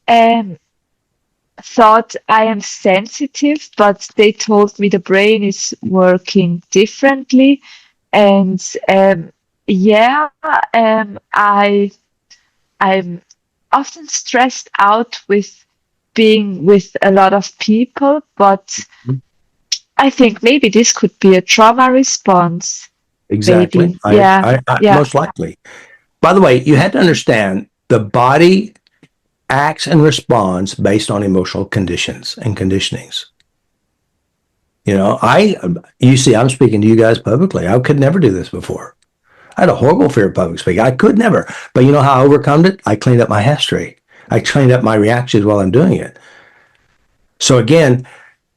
Speaker 4: thought I am sensitive, but they told me the brain is working differently. And yeah, I'm often stressed out with being with a lot of people, but I think maybe this could be a trauma response.
Speaker 2: Exactly.
Speaker 4: Maybe. Yeah.
Speaker 2: I
Speaker 4: Yeah.
Speaker 2: most likely. By the way, you had to understand the body acts and responds based on emotional conditions and conditionings. You see, I'm speaking to you guys publicly. I could never do this before. I had a horrible fear of public speaking. I could never. But you know how I overcome it? I cleaned up my history. I cleaned up my reactions while I'm doing it. So again,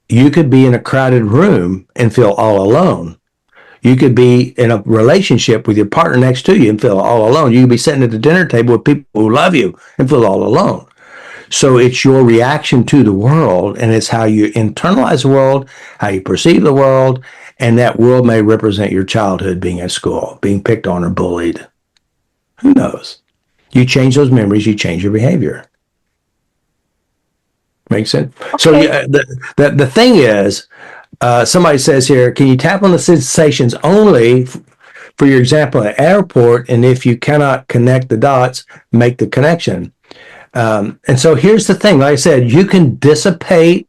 Speaker 2: you could be in a crowded room and feel all alone. You could be in a relationship with your partner next to you and feel all alone. You could be sitting at the dinner table with people who love you and feel all alone. So it's your reaction to the world, and it's how you internalize the world, how you perceive the world, and that world may represent your childhood being at school, being picked on or bullied. Who knows? You change those memories, you change your behavior. Makes sense?
Speaker 4: Okay.
Speaker 2: So the thing is, somebody says here, can you tap on the sensations only for your example at airport? And if you cannot connect the dots, make the connection. And so here's the thing. Like I said, you can dissipate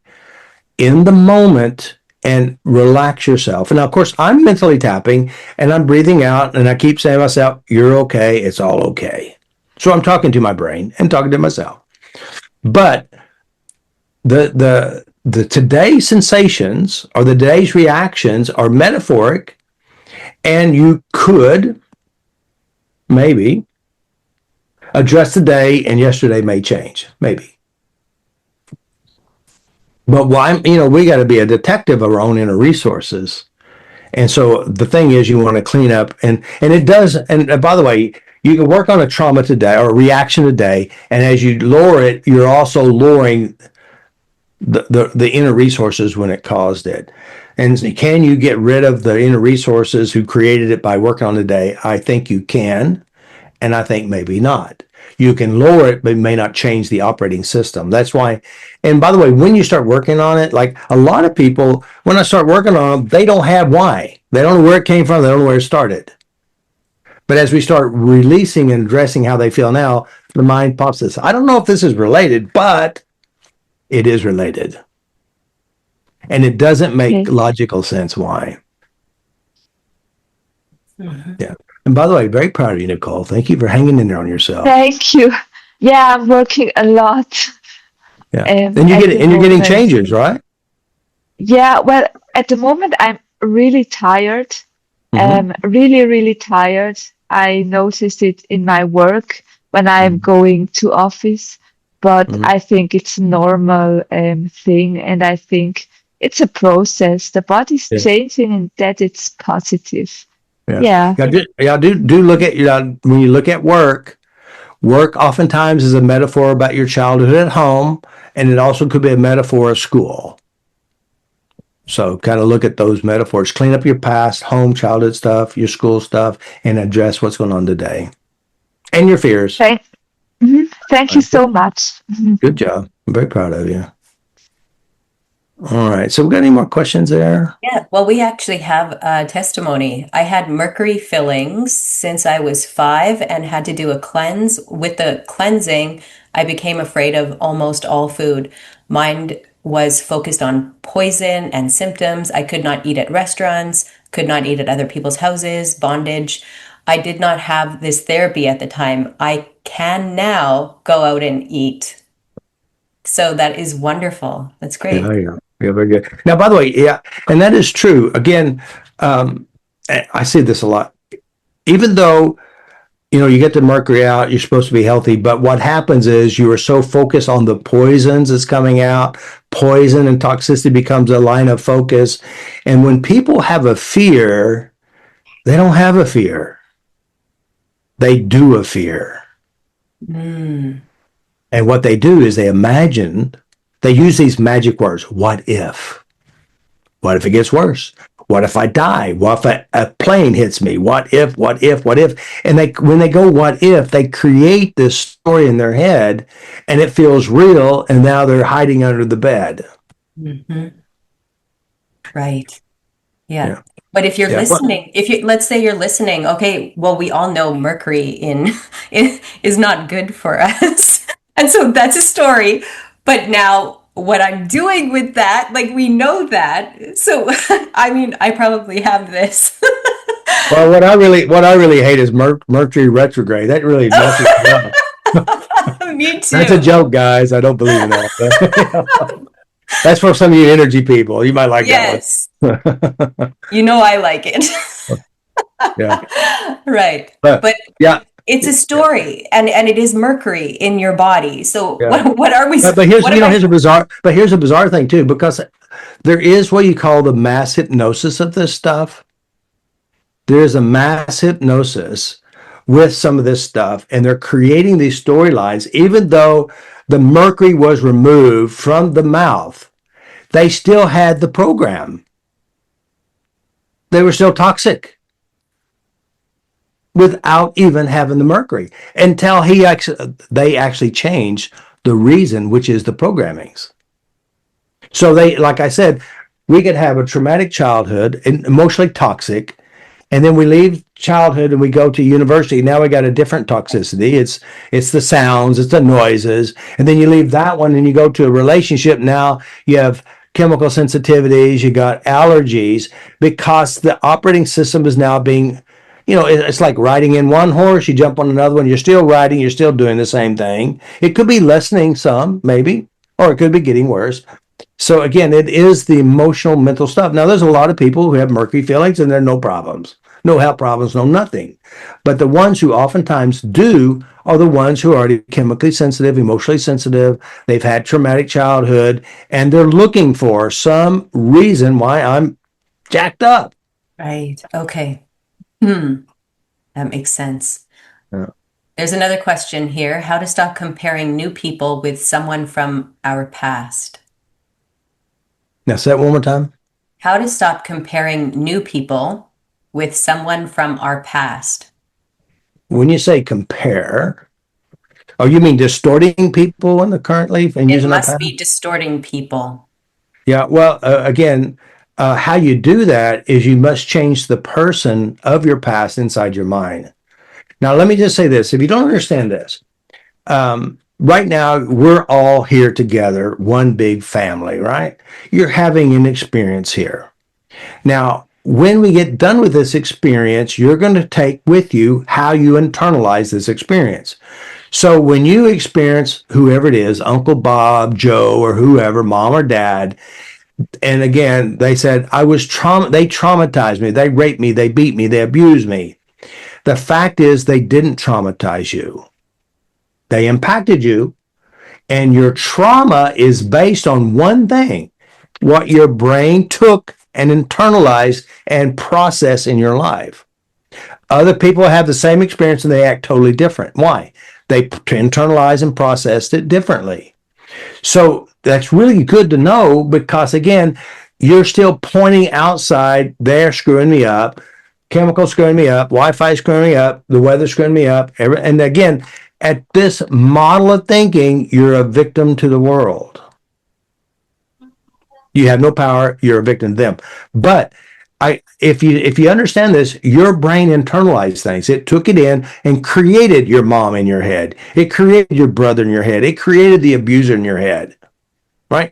Speaker 2: in the moment and relax yourself. And now, of course, I'm mentally tapping and I'm breathing out and I keep saying to myself, you're okay. It's all okay. So I'm talking to my brain and talking to myself. But the today's sensations or the today's reactions are metaphoric, and you could maybe address the day, and yesterday may change, maybe. But why? We got to be a detective of our own inner resources. And so the thing is, you want to clean up, and it does. And by the way, you can work on a trauma today or a reaction today, and as you lower it, you're also lowering the inner resources when it caused it. And can you get rid of the inner resources who created it by working on the day? I think you can, and I think maybe not. You can lower it, but it may not change the operating system. That's why. And by the way, when you start working on it, like a lot of people, when I start working on them, they don't have why. They don't know where it came from. They don't know where it started. But as we start releasing and addressing how they feel now, the mind pops this. I don't know if this is related, but it is related. And it doesn't make logical sense why. Mm-hmm. Yeah. And by the way, very proud of you, Nicole. Thank you for hanging in there on yourself.
Speaker 4: Thank you. Yeah, I'm working a lot.
Speaker 2: Yeah. And you're getting changes, right?
Speaker 4: Yeah, well, at the moment I'm really tired. Really, really tired. I noticed it in my work when I'm going to office, but I think it's a normal thing, and I think it's a process. The body's changing, and that it's positive. Yeah.
Speaker 2: Do look at when you look at work. Work oftentimes is a metaphor about your childhood at home, and it also could be a metaphor of school. So kind of look at those metaphors. Clean up your past, home, childhood stuff, your school stuff, and address what's going on today. And your fears.
Speaker 4: Thank you so much.
Speaker 2: Good job. I'm very proud of you. All right. So we got any more questions there?
Speaker 1: Yeah. Well, we actually have a testimony. I had mercury fillings since I was 5 and had to do a cleanse. With the cleansing, I became afraid of almost all food. Mind was focused on poison and symptoms. I could not eat at restaurants, could not eat at other people's houses, bondage. I did not have this therapy at the time. I can now go out and eat. So that is wonderful. That's great.
Speaker 2: Yeah, very good. Now, by the way, and that is true. Again, I see this a lot. Even though, you get the mercury out, you're supposed to be healthy, but what happens is you are so focused on the poisons that's coming out. Poison and toxicity becomes a line of focus. And when people have a fear, they don't have a fear. They do a fear. And what they do is they imagine. They use these magic words. What if? What if it gets worse? What if I die? What if a plane hits me? What if, what if, what if? And when they go, what if, they create this story in their head and it feels real. And now they're hiding under the bed.
Speaker 1: Mm-hmm. Right. Yeah.
Speaker 2: Yeah.
Speaker 1: But if you're
Speaker 2: Yeah.
Speaker 1: listening, let's say you're listening, okay, well, we all know Mercury is not good for us. And so that's a story. But now what I'm doing with that, like we know that. So I mean, I probably have this.
Speaker 2: Well, what I really hate is Mercury retrograde. That really messes me up.
Speaker 1: Me too.
Speaker 2: That's a joke, guys. I don't believe in that. That's for some of you energy people. You might like
Speaker 1: Yes.
Speaker 2: that one.
Speaker 1: You know I like it.
Speaker 2: Yeah.
Speaker 1: Right.
Speaker 2: But yeah,
Speaker 1: it's a story and it is Mercury in your body. So
Speaker 2: yeah.
Speaker 1: what are we
Speaker 2: But here's here's a bizarre thing too, because there is what you call the mass hypnosis of this stuff. There is a mass hypnosis with some of this stuff, and they're creating these storylines, even though the mercury was removed from the mouth, they still had the program. They were still toxic without even having the mercury until they actually changed the reason, which is the programmings. So like I said, we could have a traumatic childhood and emotionally toxic, and then we leave childhood and we go to university. Now we got a different toxicity. It's the sounds, it's the noises. And then you leave that one and you go to a relationship. Now you have chemical sensitivities, you got allergies, because the operating system is now being, it's like riding in one horse, you jump on another one, you're still riding, you're still doing the same thing. It could be lessening some, maybe, or it could be getting worse. So again, it is the emotional, mental stuff. Now, there's a lot of people who have mercury feelings and there are no problems, no health problems, no nothing. But the ones who oftentimes do are the ones who are already chemically sensitive, emotionally sensitive. They've had traumatic childhood, and they're looking for some reason why I'm jacked up.
Speaker 1: Right. Okay. That makes sense.
Speaker 2: Yeah.
Speaker 1: There's another question here. How to stop comparing new people with someone from our past?
Speaker 2: Now, say that one more time.
Speaker 1: How to stop comparing new people with someone from our past?
Speaker 2: When you say compare, oh, you mean distorting people in the current life and
Speaker 1: It
Speaker 2: using our
Speaker 1: must
Speaker 2: past?
Speaker 1: be distorting people.
Speaker 2: Yeah, well, again, how you do that is you must change the person of your past inside your mind. Now, let me just say this. If you don't understand this, right now, we're all here together, one big family, right? You're having an experience here. Now, when we get done with this experience, you're going to take with you how you internalize this experience. So when you experience whoever it is, Uncle Bob, Joe, or whoever, mom or dad, and again, they said, they traumatized me, they raped me, they beat me, they abused me. The fact is, they didn't traumatize you. They impacted you, and your trauma is based on one thing: what your brain took and internalized and processed in your life. Other people have the same experience and they act totally different. Why? They internalize and processed it differently. So that's really good to know, because again, you're still pointing outside. They're screwing me up. Chemicals screwing me up. Wi-Fi screwing me up. The weather screwing me up. And again, at this model of thinking, you're a victim to the world. You have no power. You're a victim to them. But if you understand this, your brain internalized things. It took it in and created your mom in your head. It created your brother in your head. It created the abuser in your head, right?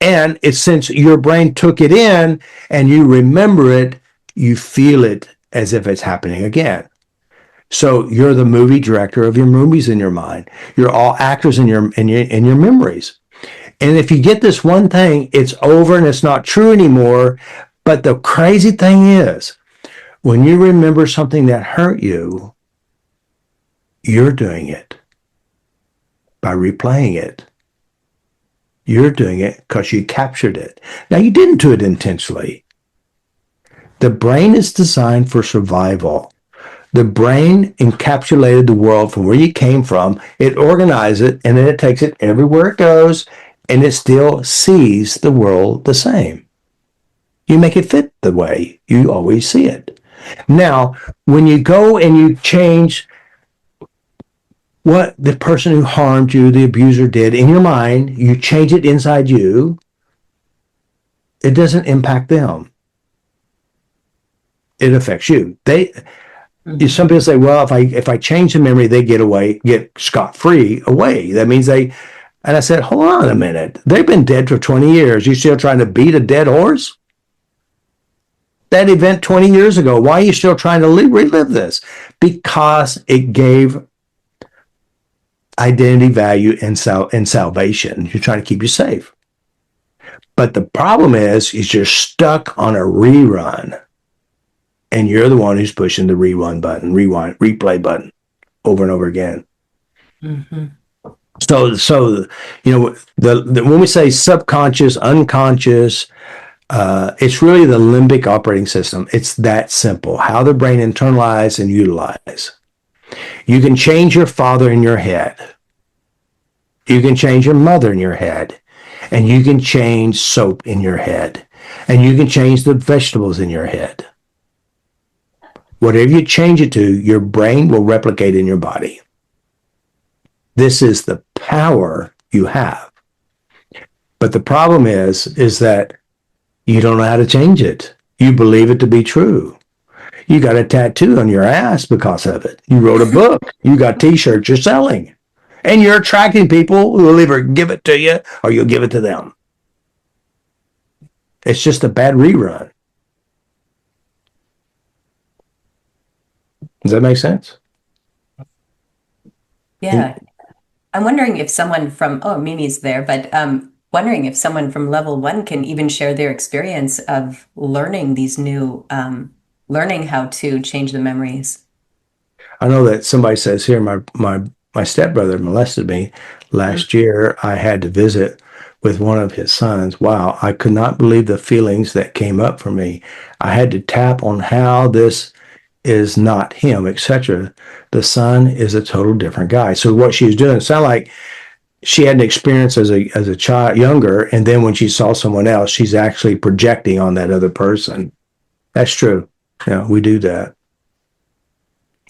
Speaker 2: And it's since your brain took it in and you remember it, you feel it as if it's happening again. So you're the movie director of your movies in your mind. You're all actors in your memories. And if you get this one thing, it's over and it's not true anymore. But the crazy thing is, when you remember something that hurt you, you're doing it by replaying it. You're doing it because you captured it. Now, you didn't do it intentionally. The brain is designed for survival. The brain encapsulated the world from where you came from. It organized it, and then it takes it everywhere it goes, and it still sees the world the same. You make it fit the way you always see it. Now, when you go and you change what the person who harmed you, the abuser, did in your mind, you change it inside you, it doesn't impact them. It affects you. Some people say, well, if I change the memory, they get scot-free away. That means and I said, hold on a minute. They've been dead for 20 years. You still trying to beat a dead horse? That event 20 years ago, why are you still trying to relive this? Because it gave identity, value, and salvation. You're trying to keep you safe. But the problem is you're stuck on a rerun. And you're the one who's pushing the replay button over and over again. Mm-hmm. So when we say subconscious, unconscious, it's really the limbic operating system. It's that simple. How the brain internalize and utilize. You can change your father in your head. You can change your mother in your head. And you can change soap in your head. And you can change the vegetables in your head. Whatever you change it to, your brain will replicate in your body. This is the power you have. But the problem is that you don't know how to change it. You believe it to be true. You got a tattoo on your ass because of it. You wrote a book. You got t-shirts you're selling. And you're attracting people who will either give it to you or you'll give it to them. It's just a bad rerun. Does that make sense?
Speaker 1: Yeah. I'm wondering if someone from, Mimi's there, but wondering if someone from level 1 can even share their experience of learning these new, learning how to change the memories.
Speaker 2: I know that somebody says here, my stepbrother molested me last year. I had to visit with one of his sons. Wow, I could not believe the feelings that came up for me. I had to tap on how this is not him, etc. The son is a total different guy. So what she was doing, it sounded like she had an experience as a child, younger, and then when she saw someone else, she's actually projecting on that other person. That's true. Yeah, we do that.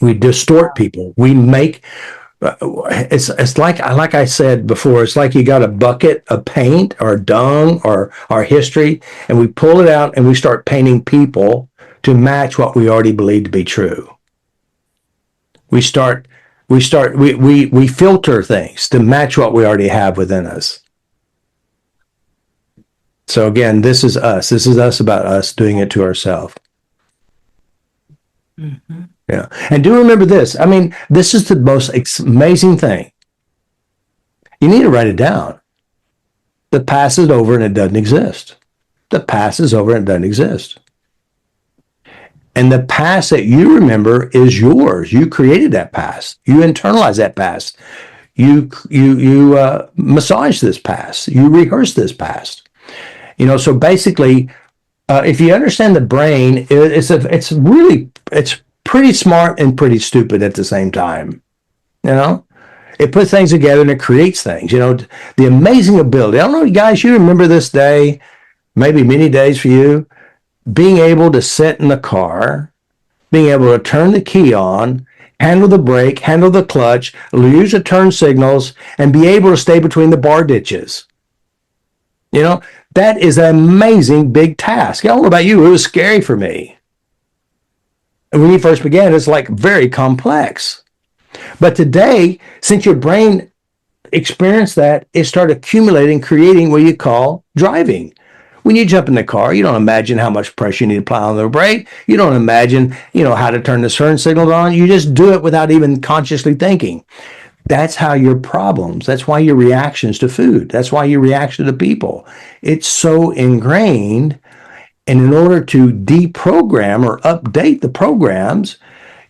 Speaker 2: We distort people. We make it's like I said before. It's like you got a bucket of paint or dung or our history, and we pull it out and we start painting people to match what we already believe to be true. We filter things to match what we already have within us. So again, this is us. This is us about us doing it to ourselves. Mm-hmm. Yeah. And do remember this. I mean, this is the most amazing thing. You need to write it down. The past is over and it doesn't exist. The past is over and it doesn't exist. And the past that you remember is yours. You created that past. You internalize that past. You massage this past. You rehearse this past. So basically, if you understand the brain, it's pretty smart and pretty stupid at the same time. It puts things together and it creates things. The amazing ability. I don't know, guys, you remember this day, maybe many days for you, being able to sit in the car, being able to turn the key on, handle the brake, handle the clutch, use the turn signals, and be able to stay between the bar ditches. That is an amazing big task. I don't know about you, it was scary for me. And when you first began, it's like very complex. But today, since your brain experienced that, it started accumulating, creating what you call driving. When you jump in the car, you don't imagine how much pressure you need to apply on the brake. You don't imagine, how to turn the turn signal on. You just do it without even consciously thinking. That's how your problems, that's why your reactions to food, that's why your reaction to people. It's so ingrained. And in order to deprogram or update the programs,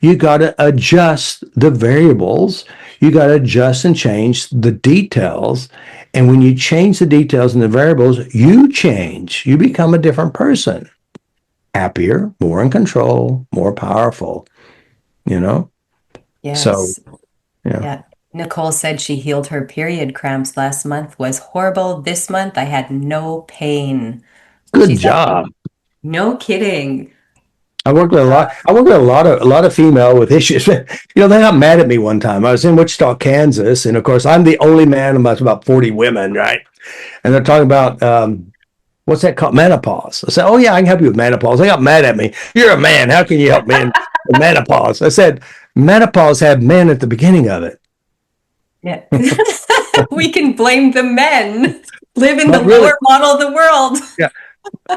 Speaker 2: you got to adjust the variables. You got to adjust and change the details. And when you change the details and the variables, you change. You become a different person. Happier, more in control, more powerful.
Speaker 1: Yes.
Speaker 2: So,
Speaker 1: yeah. Nicole said she healed her period cramps last month. Was horrible. This month I had no pain.
Speaker 2: Good job.
Speaker 1: No kidding.
Speaker 2: I worked with a lot. I worked with a lot of female with issues. They got mad at me one time. I was in Wichita, Kansas, and of course, I'm the only man amongst about 40 women, right? And they're talking about what's that called? Menopause. I said, "Oh yeah, I can help you with menopause." They got mad at me. You're a man. How can you help me in menopause? I said, menopause had men at the beginning of it.
Speaker 1: Yeah. We can blame the men. Live in the
Speaker 2: But really,
Speaker 1: lower model of the world.
Speaker 2: yeah.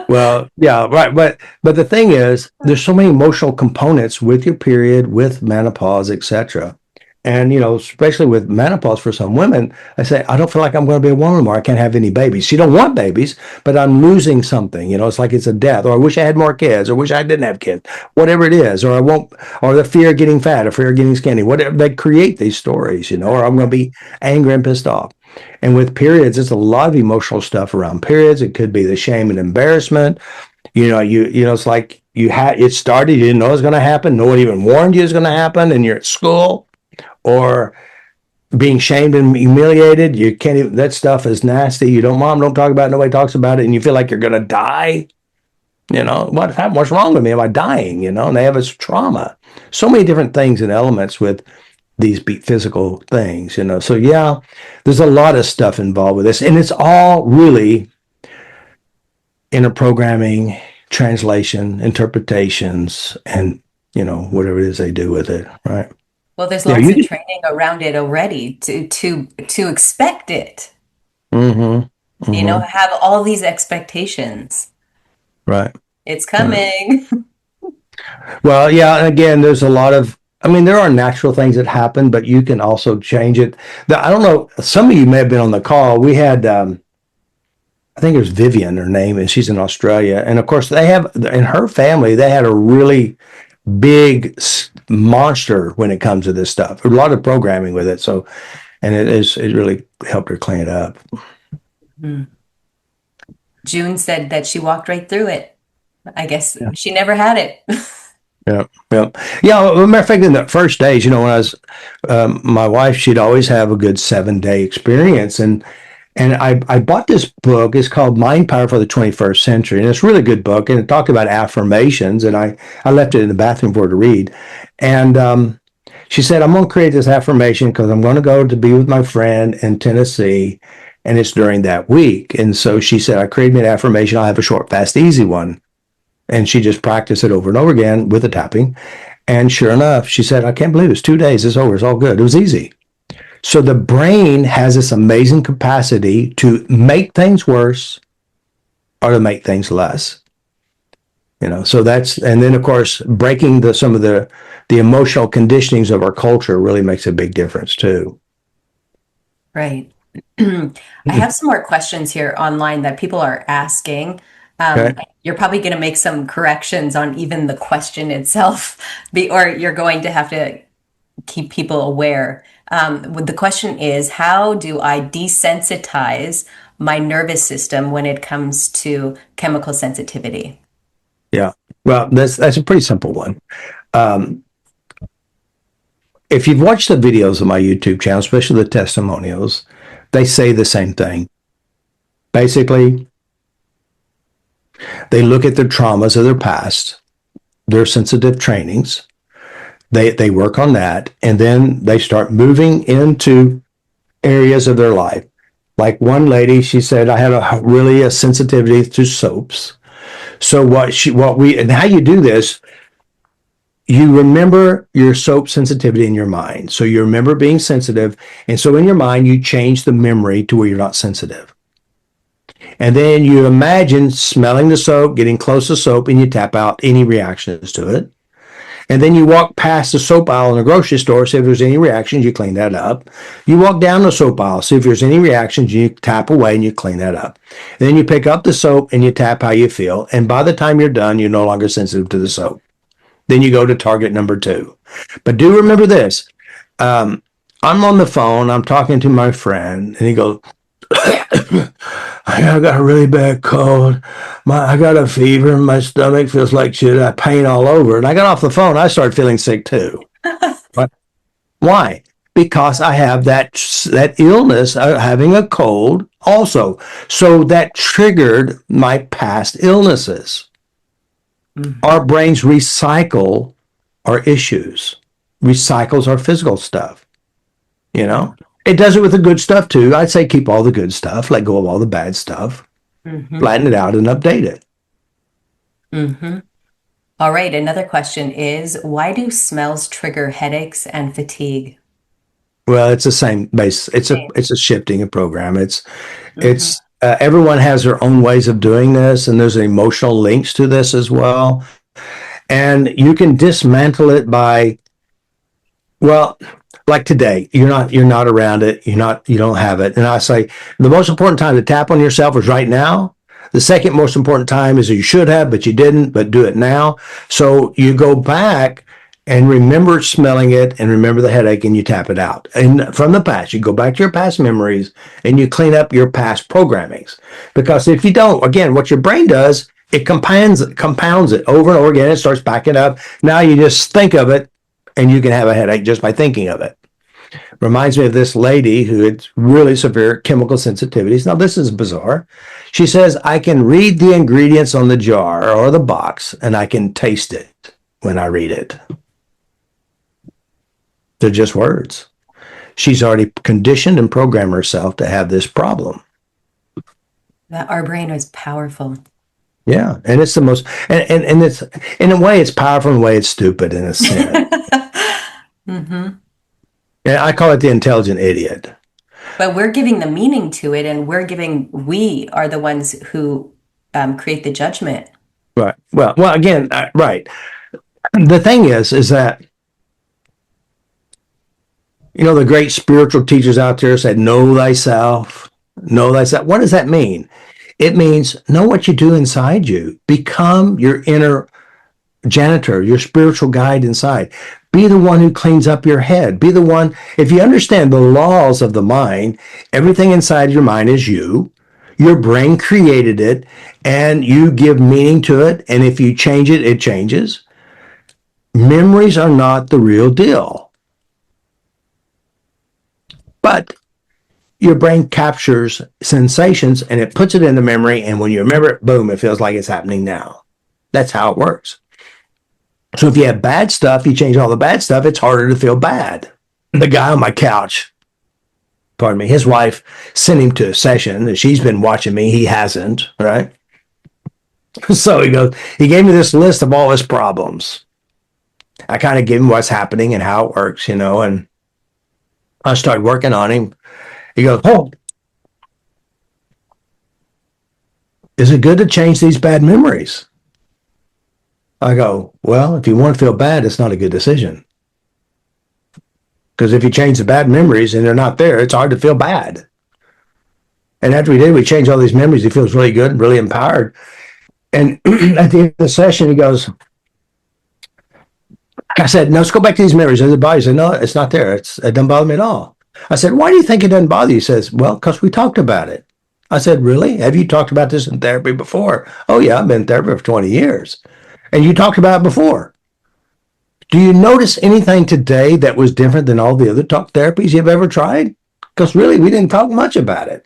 Speaker 2: Well, yeah, right. But the thing is, there's so many emotional components with your period, with menopause, etc. And especially with menopause for some women, I say, I don't feel like I'm going to be a woman anymore. I can't have any babies. You don't want babies, but I'm losing something. It's like it's a death, or I wish I had more kids, or wish I didn't have kids, whatever it is, or I won't, or the fear of getting fat, or fear of getting skinny, whatever. They create these stories, or I'm going to be angry and pissed off. And with periods, it's a lot of emotional stuff around periods. It could be the shame and embarrassment. It's like it started, you didn't know it was going to happen. No one even warned you it was going to happen, and you're at school, or being shamed and humiliated. You can't even, that stuff is nasty. Mom, don't talk about it. Nobody talks about it. And you feel like you're going to die. What's wrong with me? Am I dying? And they have this trauma. So many different things and elements with these physical things, So yeah, there's a lot of stuff involved with this. And it's all really inner programming, translation, interpretations, and, whatever it is they do with it. Right.
Speaker 1: Well, there's
Speaker 2: Yeah,
Speaker 1: lots of training around it already to expect it. Have all these expectations.
Speaker 2: Right.
Speaker 1: It's coming.
Speaker 2: Well, yeah, and again, there's a lot of, there are natural things that happen, but you can also change it. I don't know, some of you may have been on the call. We had, I think it was Vivian, her name, and she's in Australia. And of course, they have, in her family, they had a really big monster when it comes to this stuff. A lot of programming with it. So, and it really helped her clean it up.
Speaker 1: June said that she walked right through it. I guess she never had it.
Speaker 2: Yeah. As a matter of fact, in the first days, when I was, my wife, she'd always have a good 7-day experience. And I bought this book. It's called Mind Power for the 21st Century. And it's a really good book. And it talked about affirmations. And I left it in the bathroom for her to read. And she said, I'm going to create this affirmation because I'm going to go to be with my friend in Tennessee. And it's during that week. And so she said, I created an affirmation. I'll have a short, fast, easy one. And she just practiced it over and over again with the tapping. And sure enough, she said, I can't believe it's 2 days. It's over. It's all good. It was easy. So the brain has this amazing capacity to make things worse or to make things less. So that's, and then of course, breaking some of the emotional conditionings of our culture really makes a big difference too.
Speaker 1: Right. I have some more questions here online that people are asking.
Speaker 2: Okay.
Speaker 1: You're probably going to make some corrections on even the question itself, or you're going to have to keep people aware. The question is, how do I desensitize my nervous system when it comes to chemical sensitivity?
Speaker 2: Yeah. Well, that's a pretty simple one. If you've watched the videos of my YouTube channel, especially the testimonials, they say the same thing. Basically, they look at their traumas of their past, their sensitive trainings. They work on that, and then they start moving into areas of their life. Like one lady, she said, I had a sensitivity to soaps. So and how you do this, you remember your soap sensitivity in your mind. So you remember being sensitive. And so in your mind, you change the memory to where you're not sensitive. And then you imagine smelling the soap, getting close to soap, and you tap out any reactions to it. And then you walk past the soap aisle in the grocery store, see if there's any reactions, you clean that up. You walk down the soap aisle, see if there's any reactions, you tap away and you clean that up. And then you pick up the soap and you tap how you feel. And by the time you're done, you're no longer sensitive to the soap. Then you go to target number 2. But do remember this. I'm on the phone, I'm talking to my friend, and he goes, I got a really bad cold. I got a fever. My stomach feels like shit. I have pain all over. And I got off the phone. I started feeling sick too. Why? Because I have that illness of having a cold also. So that triggered my past illnesses. Our brains recycle our issues, recycles our physical stuff. You know, it does it with the good stuff too. I'd say keep all the good stuff, let go of all the bad stuff, flatten it out and update it.
Speaker 1: All right. Another question is, why do smells trigger headaches and fatigue?
Speaker 2: Well, it's the same base. It's a shifting of program. It's everyone has their own ways of doing this, and there's emotional links to this as well. And you can dismantle it by, well, like today, you're not around it. You don't have it. And I say the most important time to tap on yourself is right now. The second most important time is you should have, but you didn't, but do it now. So you go back and remember smelling it and remember the headache and you tap it out. And from the past, you go back to your past memories and you clean up your past programmings. Because if you don't, again, what your brain does, it compounds it over and over again. It starts backing up. Now you just think of it and you can have a headache just by thinking of it. Reminds me of this lady who had really severe chemical sensitivities. Now, this is bizarre. She says, I can read the ingredients on the jar or the box, and I can taste it when I read it. They're just words. She's already conditioned and programmed herself to have this problem.
Speaker 1: That our brain is powerful.
Speaker 2: Yeah, and it's the most, and it's, in a way, it's powerful, in a way, it's stupid in a sense. Yeah, I call it the intelligent idiot.
Speaker 1: But we're giving the meaning to it, and we are the ones who create the judgment.
Speaker 2: Right. Well, again, right. The thing is that, the great spiritual teachers out there said, know thyself, know thyself. What does that mean? It means know what you do inside you. Become your inner janitor, your spiritual guide inside. Be the one who cleans up your head. Be the one, if you understand the laws of the mind, everything inside your mind is you. Your brain created it, and you give meaning to it. And if you change it, it changes. Memories are not the real deal. But your brain captures sensations and it puts it in the memory. And when you remember it, boom, it feels like it's happening now. That's how it works. So if you have bad stuff, you change all the bad stuff, it's harder to feel bad. The guy on my couch, pardon me, his wife sent him to a session and she's been watching me. He hasn't, right? So he gave me this list of all his problems. I kind of gave him what's happening and how it works, and I started working on him. He goes, oh, is it good to change these bad memories? I go, well, if you want to feel bad, it's not a good decision. Because if you change the bad memories and they're not there, it's hard to feel bad. And after we change all these memories, he feels really good and really empowered. And at the end of the session, he goes, I said, no, let's go back to these memories. And the body said, no, it's not there. It doesn't bother me at all. I said, why do you think it doesn't bother you? He says, well, because we talked about it. I said, really? Have you talked about this in therapy before? Oh, yeah, I've been in therapy for 20 years. And you talked about it before. Do you notice anything today that was different than all the other talk therapies you've ever tried? Because really, we didn't talk much about it.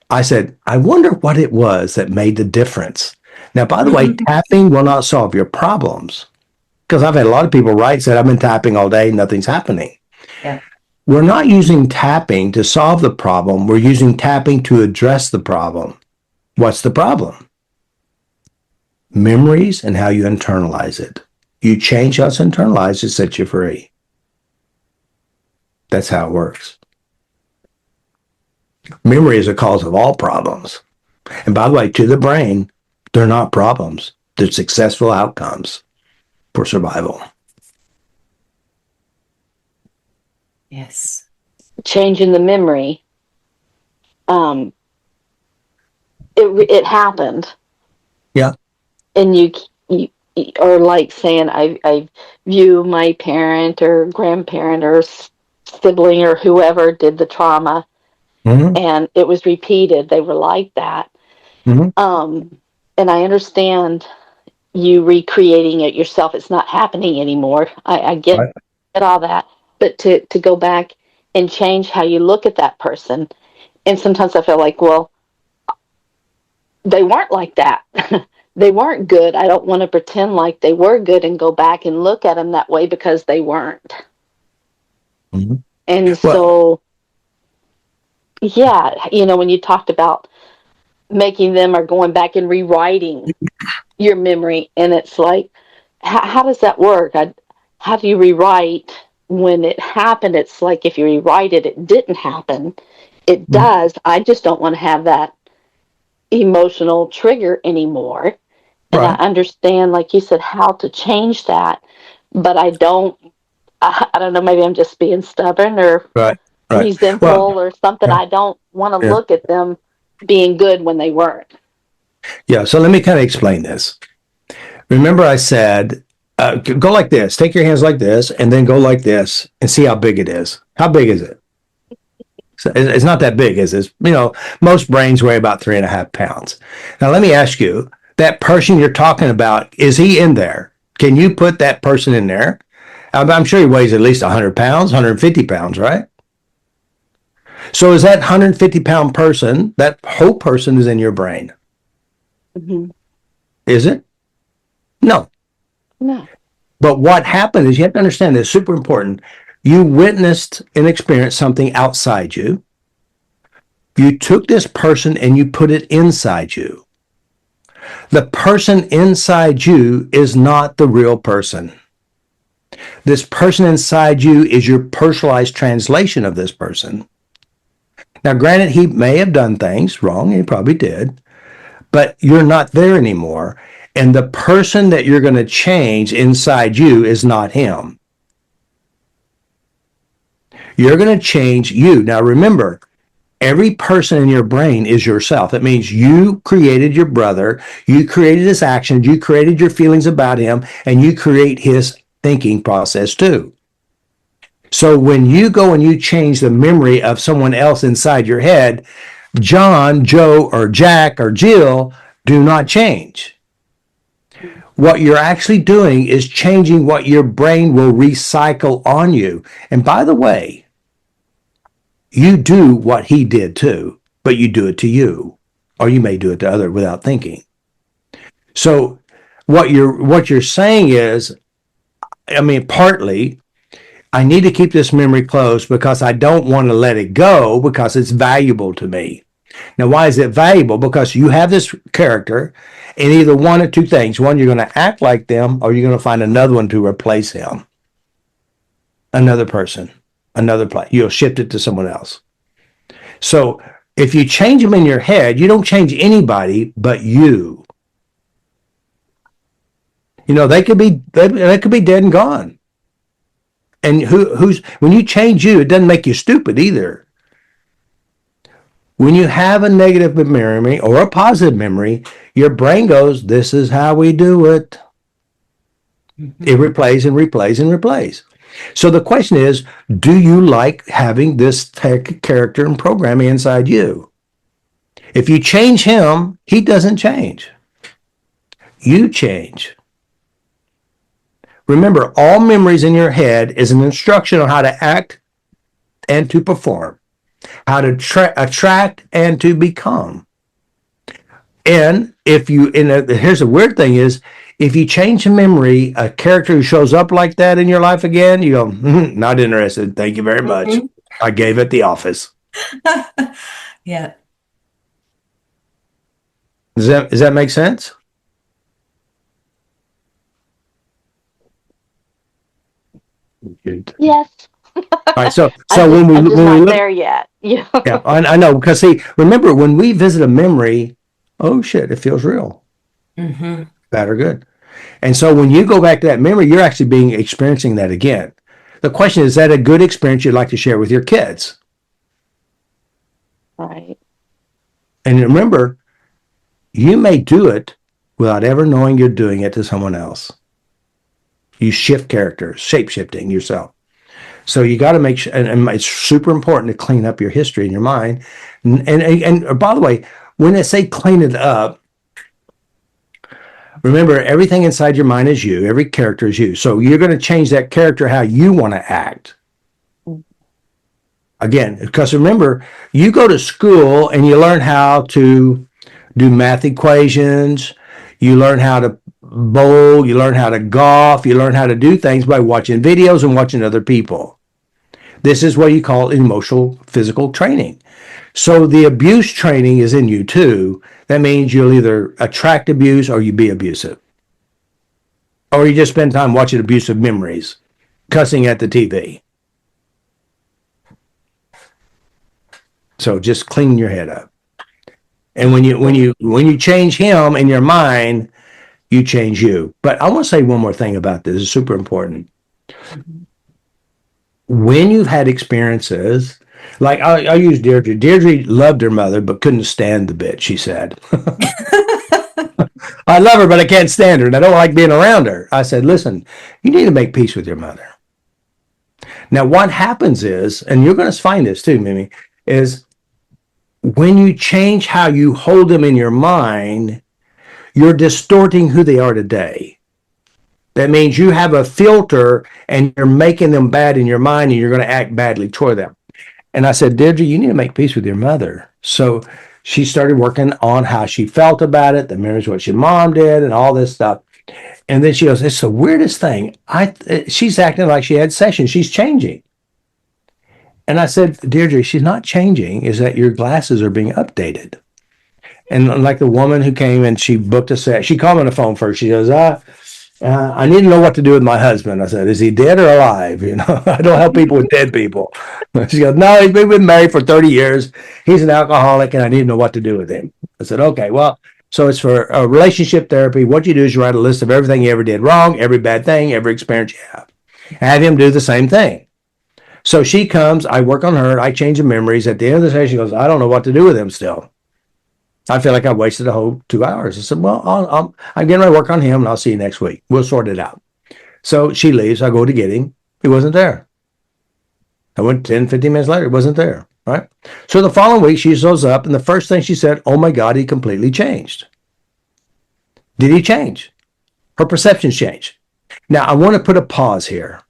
Speaker 2: I said, I wonder what it was that made the difference. Now, by the way, tapping will not solve your problems. Because I've had a lot of people write, said, I've been tapping all day, nothing's happening.
Speaker 1: Yeah.
Speaker 2: We're not using tapping to solve the problem. We're using tapping to address the problem. What's the problem? Memories and how you internalize it. You change how it's internalized, it sets you free. That's how it works. Memory is a cause of all problems. And by the way, to the brain, they're not problems. They're successful outcomes for survival.
Speaker 1: Yes.
Speaker 5: Changing the memory. It happened.
Speaker 2: Yeah.
Speaker 5: And you or like saying I view my parent or grandparent or sibling or whoever did the trauma, and it was repeated. They were like that. And I understand you recreating it yourself. It's not happening anymore. I get all that, but to go back and change how you look at that person, and sometimes I feel like, well, they weren't like that. they weren't good. I don't want to pretend like they were good and go back and look at them that way because they weren't.
Speaker 2: Mm-hmm.
Speaker 5: And
Speaker 2: Well,
Speaker 5: so, yeah, when you talked about making them or going back and rewriting your memory, and it's like, how does that work? How do you rewrite when it happened? It's like if you rewrite it, it didn't happen. It does. I just don't want to have that emotional trigger anymore. And I
Speaker 2: right.
Speaker 5: understand, like you said, how to change that, but I don't know, maybe I'm just being stubborn or
Speaker 2: Right. Right. Well,
Speaker 5: resentful or something.
Speaker 2: yeah.
Speaker 5: I don't want to
Speaker 2: Yeah.
Speaker 5: look at them being good when they weren't.
Speaker 2: Yeah. So let me kind of explain this. Remember, I said, go like this. Take your hands like this, and then go like this, and see how big it is. How big is it? So it's not that big, is it? Most brains weigh about 3.5 pounds. Now, let me ask you: that person you're talking about, is he in there? Can you put that person in there? I'm sure he weighs at least 100 pounds, 150 pounds, right? So is that 150-pound person, that whole person is in your brain?
Speaker 5: Mm-hmm.
Speaker 2: Is it? No.
Speaker 5: No.
Speaker 2: But what happened is, you have to understand this, super important. You witnessed and experienced something outside you. You took this person and you put it inside you. The person inside you is not the real person. This person inside you is your personalized translation of this person. Now, granted, he may have done things wrong, he probably did, but you're not there anymore. And the person that you're going to change inside you is not him. You're going to change you. Now, remember, every person in your brain is yourself. That means you created your brother, you created his actions, you created your feelings about him, and you create his thinking process too. So when you go and you change the memory of someone else inside your head, John, Joe, or Jack, or Jill do not change. What you're actually doing is changing what your brain will recycle on you. And by the way, you do what he did too, but you do it to you, or you may do it to others without thinking. So what you're saying is, partly, I need to keep this memory close because I don't want to let it go because it's valuable to me. Now, why is it valuable? Because you have this character, and either one or two things. One, you're going to act like them, or you're going to find another one to replace him. Another person, another place. You'll shift it to someone else. So if you change them in your head, you don't change anybody but you. They could be dead and gone. And when you change you, it doesn't make you stupid either. When you have a negative memory or a positive memory, your brain goes, this is how we do it. Mm-hmm. It replays and replays and replays. So the question is, do you like having this character and programming inside you? If you change him, he doesn't change. You change. Remember, all memories in your head is an instruction on how to act and to perform, how to attract and to become. And here's the weird thing is, if you change a memory, a character who shows up like that in your life again, you go, not interested. Thank you very much. Mm-hmm. I gave it The Office.
Speaker 1: Yeah.
Speaker 2: Does that make sense?
Speaker 5: Yes.
Speaker 2: All right. So when we
Speaker 5: not
Speaker 2: look
Speaker 5: there yet. Yeah.
Speaker 2: Yeah, I know, because see, remember when we visit a memory, oh shit, it feels real. Mm-hmm. Bad or good. And so when you go back to that memory, you're actually experiencing that again. The question is that a good experience you'd like to share with your kids?
Speaker 5: Right.
Speaker 2: And remember, you may do it without ever knowing you're doing it to someone else. You shift characters, shape-shifting yourself. So you got to make sure, and it's super important to clean up your history in your mind. And by the way, when I say clean it up, remember, everything inside your mind is you. Every character is you. So you're going to change that character how you want to act. Again, because remember, you go to school and you learn how to do math equations. You learn how to bowl, you learn how to golf, you learn how to do things by watching videos and watching other people. This is what you call emotional physical training. So the abuse training is in you too. That means you'll either attract abuse or you be abusive. Or you just spend time watching abusive memories, cussing at the TV. So just clean your head up. And when you change him in your mind, you change you. But I want to say one more thing about this. It's super important. When you've had experiences, like I'll use Deirdre. Deirdre loved her mother, but couldn't stand the bitch, she said. I love her, but I can't stand her, and I don't like being around her. I said, listen, you need to make peace with your mother. Now, what happens is, and you're going to find this too, Mimi, is when you change how you hold them in your mind, you're distorting who they are today. That means you have a filter and you're making them bad in your mind and you're going to act badly toward them. And I said, Deirdre, you need to make peace with your mother. So she started working on how she felt about it, the memories of what your mom did and all this stuff. And then she goes, it's the weirdest thing. She's acting like she had sessions. She's changing. And I said, Deirdre, she's not changing. Is that your glasses are being updated. And like the woman who came and she booked a set, she called me on the phone first. She goes, I need to know what to do with my husband. I said, is he dead or alive? You know, I don't help people with dead people. She goes, no, he's been married for 30 years. He's an alcoholic and I need to know what to do with him. I said, okay, well, so it's for relationship therapy. What you do is you write a list of everything you ever did wrong, every bad thing, every experience you have. Have him do the same thing. So she comes, I work on her, I change the memories. At the end of the session, she goes, I don't know what to do with him still. I feel like I wasted a whole 2 hours. I said, well, I'm getting ready to work on him and I'll see you next week. We'll sort it out. So she leaves. I go to get him. He wasn't there. I went 10, 15 minutes later. He wasn't there. Right. So the following week, she shows up and the first thing she said, oh my God, he completely changed. Did he change? Her perceptions changed. Now, I want to put a pause here.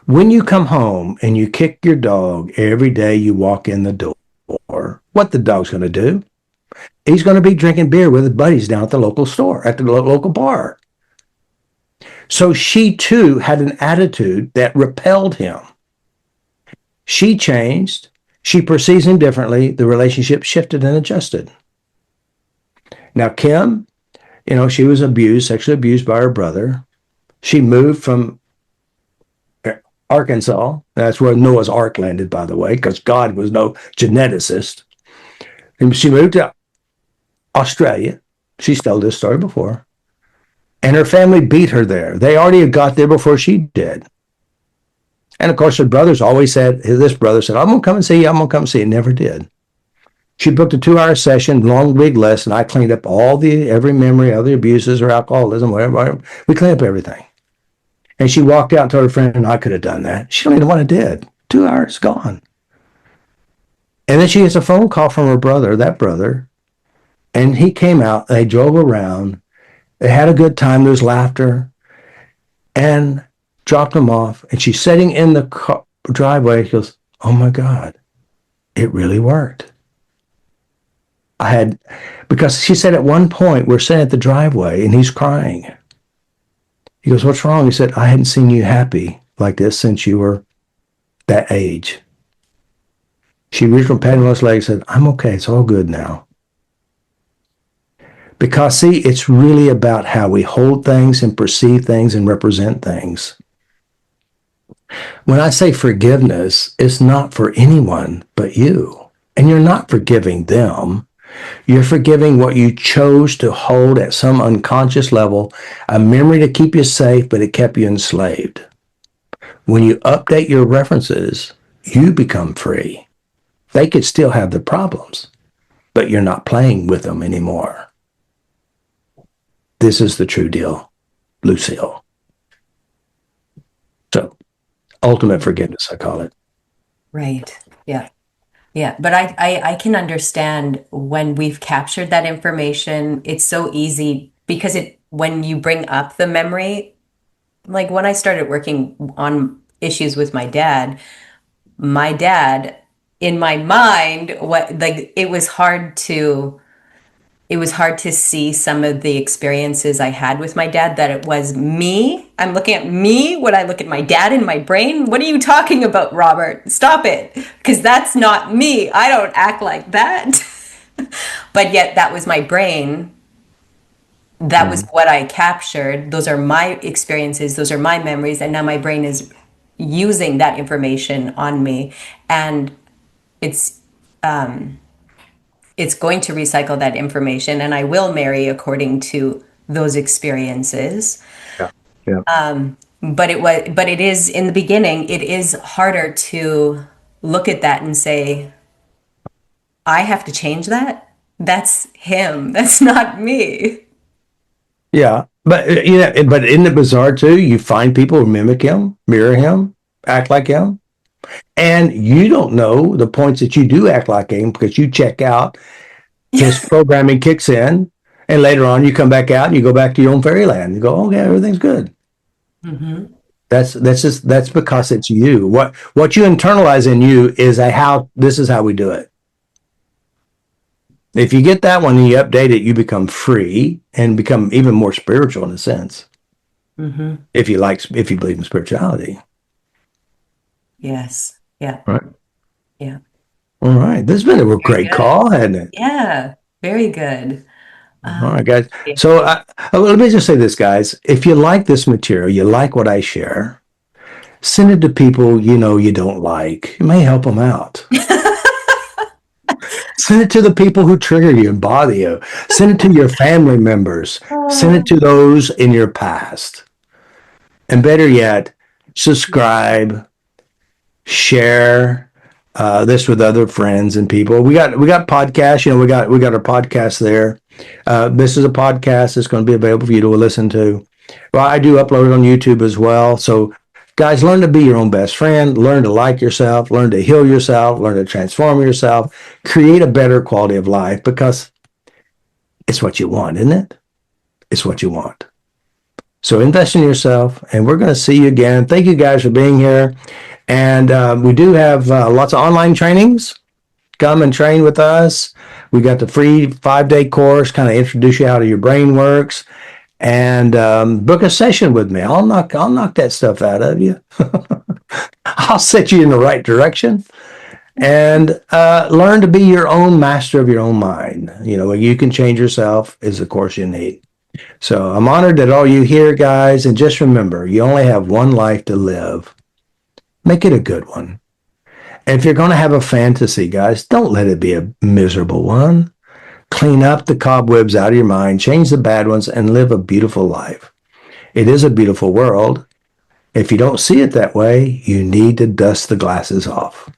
Speaker 2: When you come home and you kick your dog every day you walk in the door, what the dog's going to do? He's going to be drinking beer with his buddies down at the local store, at the local bar. So she too had an attitude that repelled him. She changed. She perceives him differently. The relationship shifted and adjusted. Now, Kim, she was abused, sexually abused by her brother. She moved from Arkansas. That's where Noah's Ark landed, by the way, because God was no geneticist. And she moved to Australia. She's told this story before. And her family beat her there. They already had got there before she did. And of course, her brothers always said, this brother said, I'm going to come and see you. I'm going to come and see you. Never did. She booked a 2-hour session, long, big lesson. I cleaned up every memory of the abuses or alcoholism, whatever. We cleaned up everything. And she walked out and told her friend, I could have done that. She don't even know what I did. 2 hours gone. And then she gets a phone call from her brother, that brother. And he came out. They drove around. They had a good time. There was laughter. And dropped him off. And she's sitting in the driveway. She goes, oh my God, it really worked. Because she said at one point, we're sitting at the driveway and he's crying. He goes, what's wrong? He said, I hadn't seen you happy like this since you were that age. She reached from patting on his leg and said, I'm okay. It's all good now. Because, see, it's really about how we hold things and perceive things and represent things. When I say forgiveness, it's not for anyone but you. And you're not forgiving them. You're forgiving what you chose to hold at some unconscious level, a memory to keep you safe, but it kept you enslaved. When you update your references, you become free. They could still have the problems, but you're not playing with them anymore. This is the true deal, Lucille. So, ultimate forgiveness, I call it.
Speaker 1: Right. Yeah. Yeah. But I can understand when we've captured that information, it's so easy because when you bring up the memory, like when I started working on issues with my dad, in my mind, it was hard to it was hard to see some of the experiences I had with my dad, that it was me. I'm looking at me when I look at my dad in my brain. What are you talking about, Robert? Stop it. Because that's not me. I don't act like that. But yet that was my brain. That was what I captured. Those are my experiences. Those are my memories. And now my brain is using that information on me. And it's going to recycle that information, and I will marry according to those experiences.
Speaker 2: Yeah. Yeah.
Speaker 1: But it is, in the beginning, it is harder to look at that and say, I have to change that. That's him. That's not me.
Speaker 2: Yeah. But but isn't it bizarre too? You find people who mimic him, mirror him, act like him, and you don't know the points that you do act like him because you check out. His programming kicks in, and later on you come back out and you go back to your own fairyland. You go, okay, everything's good.
Speaker 1: Mm-hmm.
Speaker 2: That's because it's you. What you internalize in you is this is how we do it. If you get that one and you update it, you become free and become even more spiritual in a sense.
Speaker 1: Mm-hmm.
Speaker 2: If you believe in spirituality.
Speaker 1: Yes. Yeah.
Speaker 2: Right.
Speaker 1: Yeah.
Speaker 2: All right. This has been a great call, hasn't it?
Speaker 1: Yeah. Very good.
Speaker 2: All right, guys. So let me just say this, guys. If you like this material, you like what I share, send it to people you know you don't like. It may help them out. Send it to the people who trigger you and bother you. Send it to your family members. Send it to those in your past. And better yet, subscribe, share this with other friends and people. We got podcasts. You know, we got our podcast there. This is a podcast that's going to be available for you to listen to. Well, I do upload it on YouTube as well. So, guys, learn to be your own best friend. Learn to like yourself. Learn to heal yourself. Learn to transform yourself. Create a better quality of life because it's what you want, isn't it? It's what you want. So invest in yourself, and we're going to see you again. Thank you guys for being here. And we do have lots of online trainings. Come and train with us. We got the free 5-day course, kind of introduce you how your brain works, and book a session with me. I'll knock that stuff out of you. I'll set you in the right direction, and learn to be your own master of your own mind. You know, you can change yourself is the course you need. So I'm honored that all you here, guys, and just remember, you only have one life to live. Make it a good one. And if you're going to have a fantasy, guys, don't let it be a miserable one. Clean up the cobwebs out of your mind, change the bad ones, and live a beautiful life. It is a beautiful world. If you don't see it that way, you need to dust the glasses off.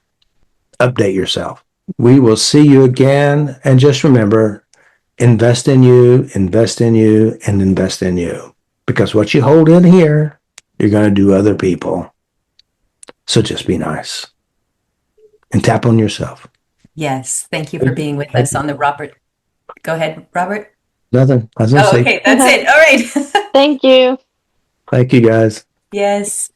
Speaker 2: Update yourself. We will see you again. And just remember, invest in you, invest in you, and invest in you. Because what you hold in here, you're going to do other people. So just be nice. And tap on yourself.
Speaker 1: Yes. Thank you for being with us on the Robert. Go ahead, Robert.
Speaker 2: Nothing. I was going to say.
Speaker 1: Okay. That's it. All right.
Speaker 5: Thank you.
Speaker 2: Thank you, guys.
Speaker 1: Yes.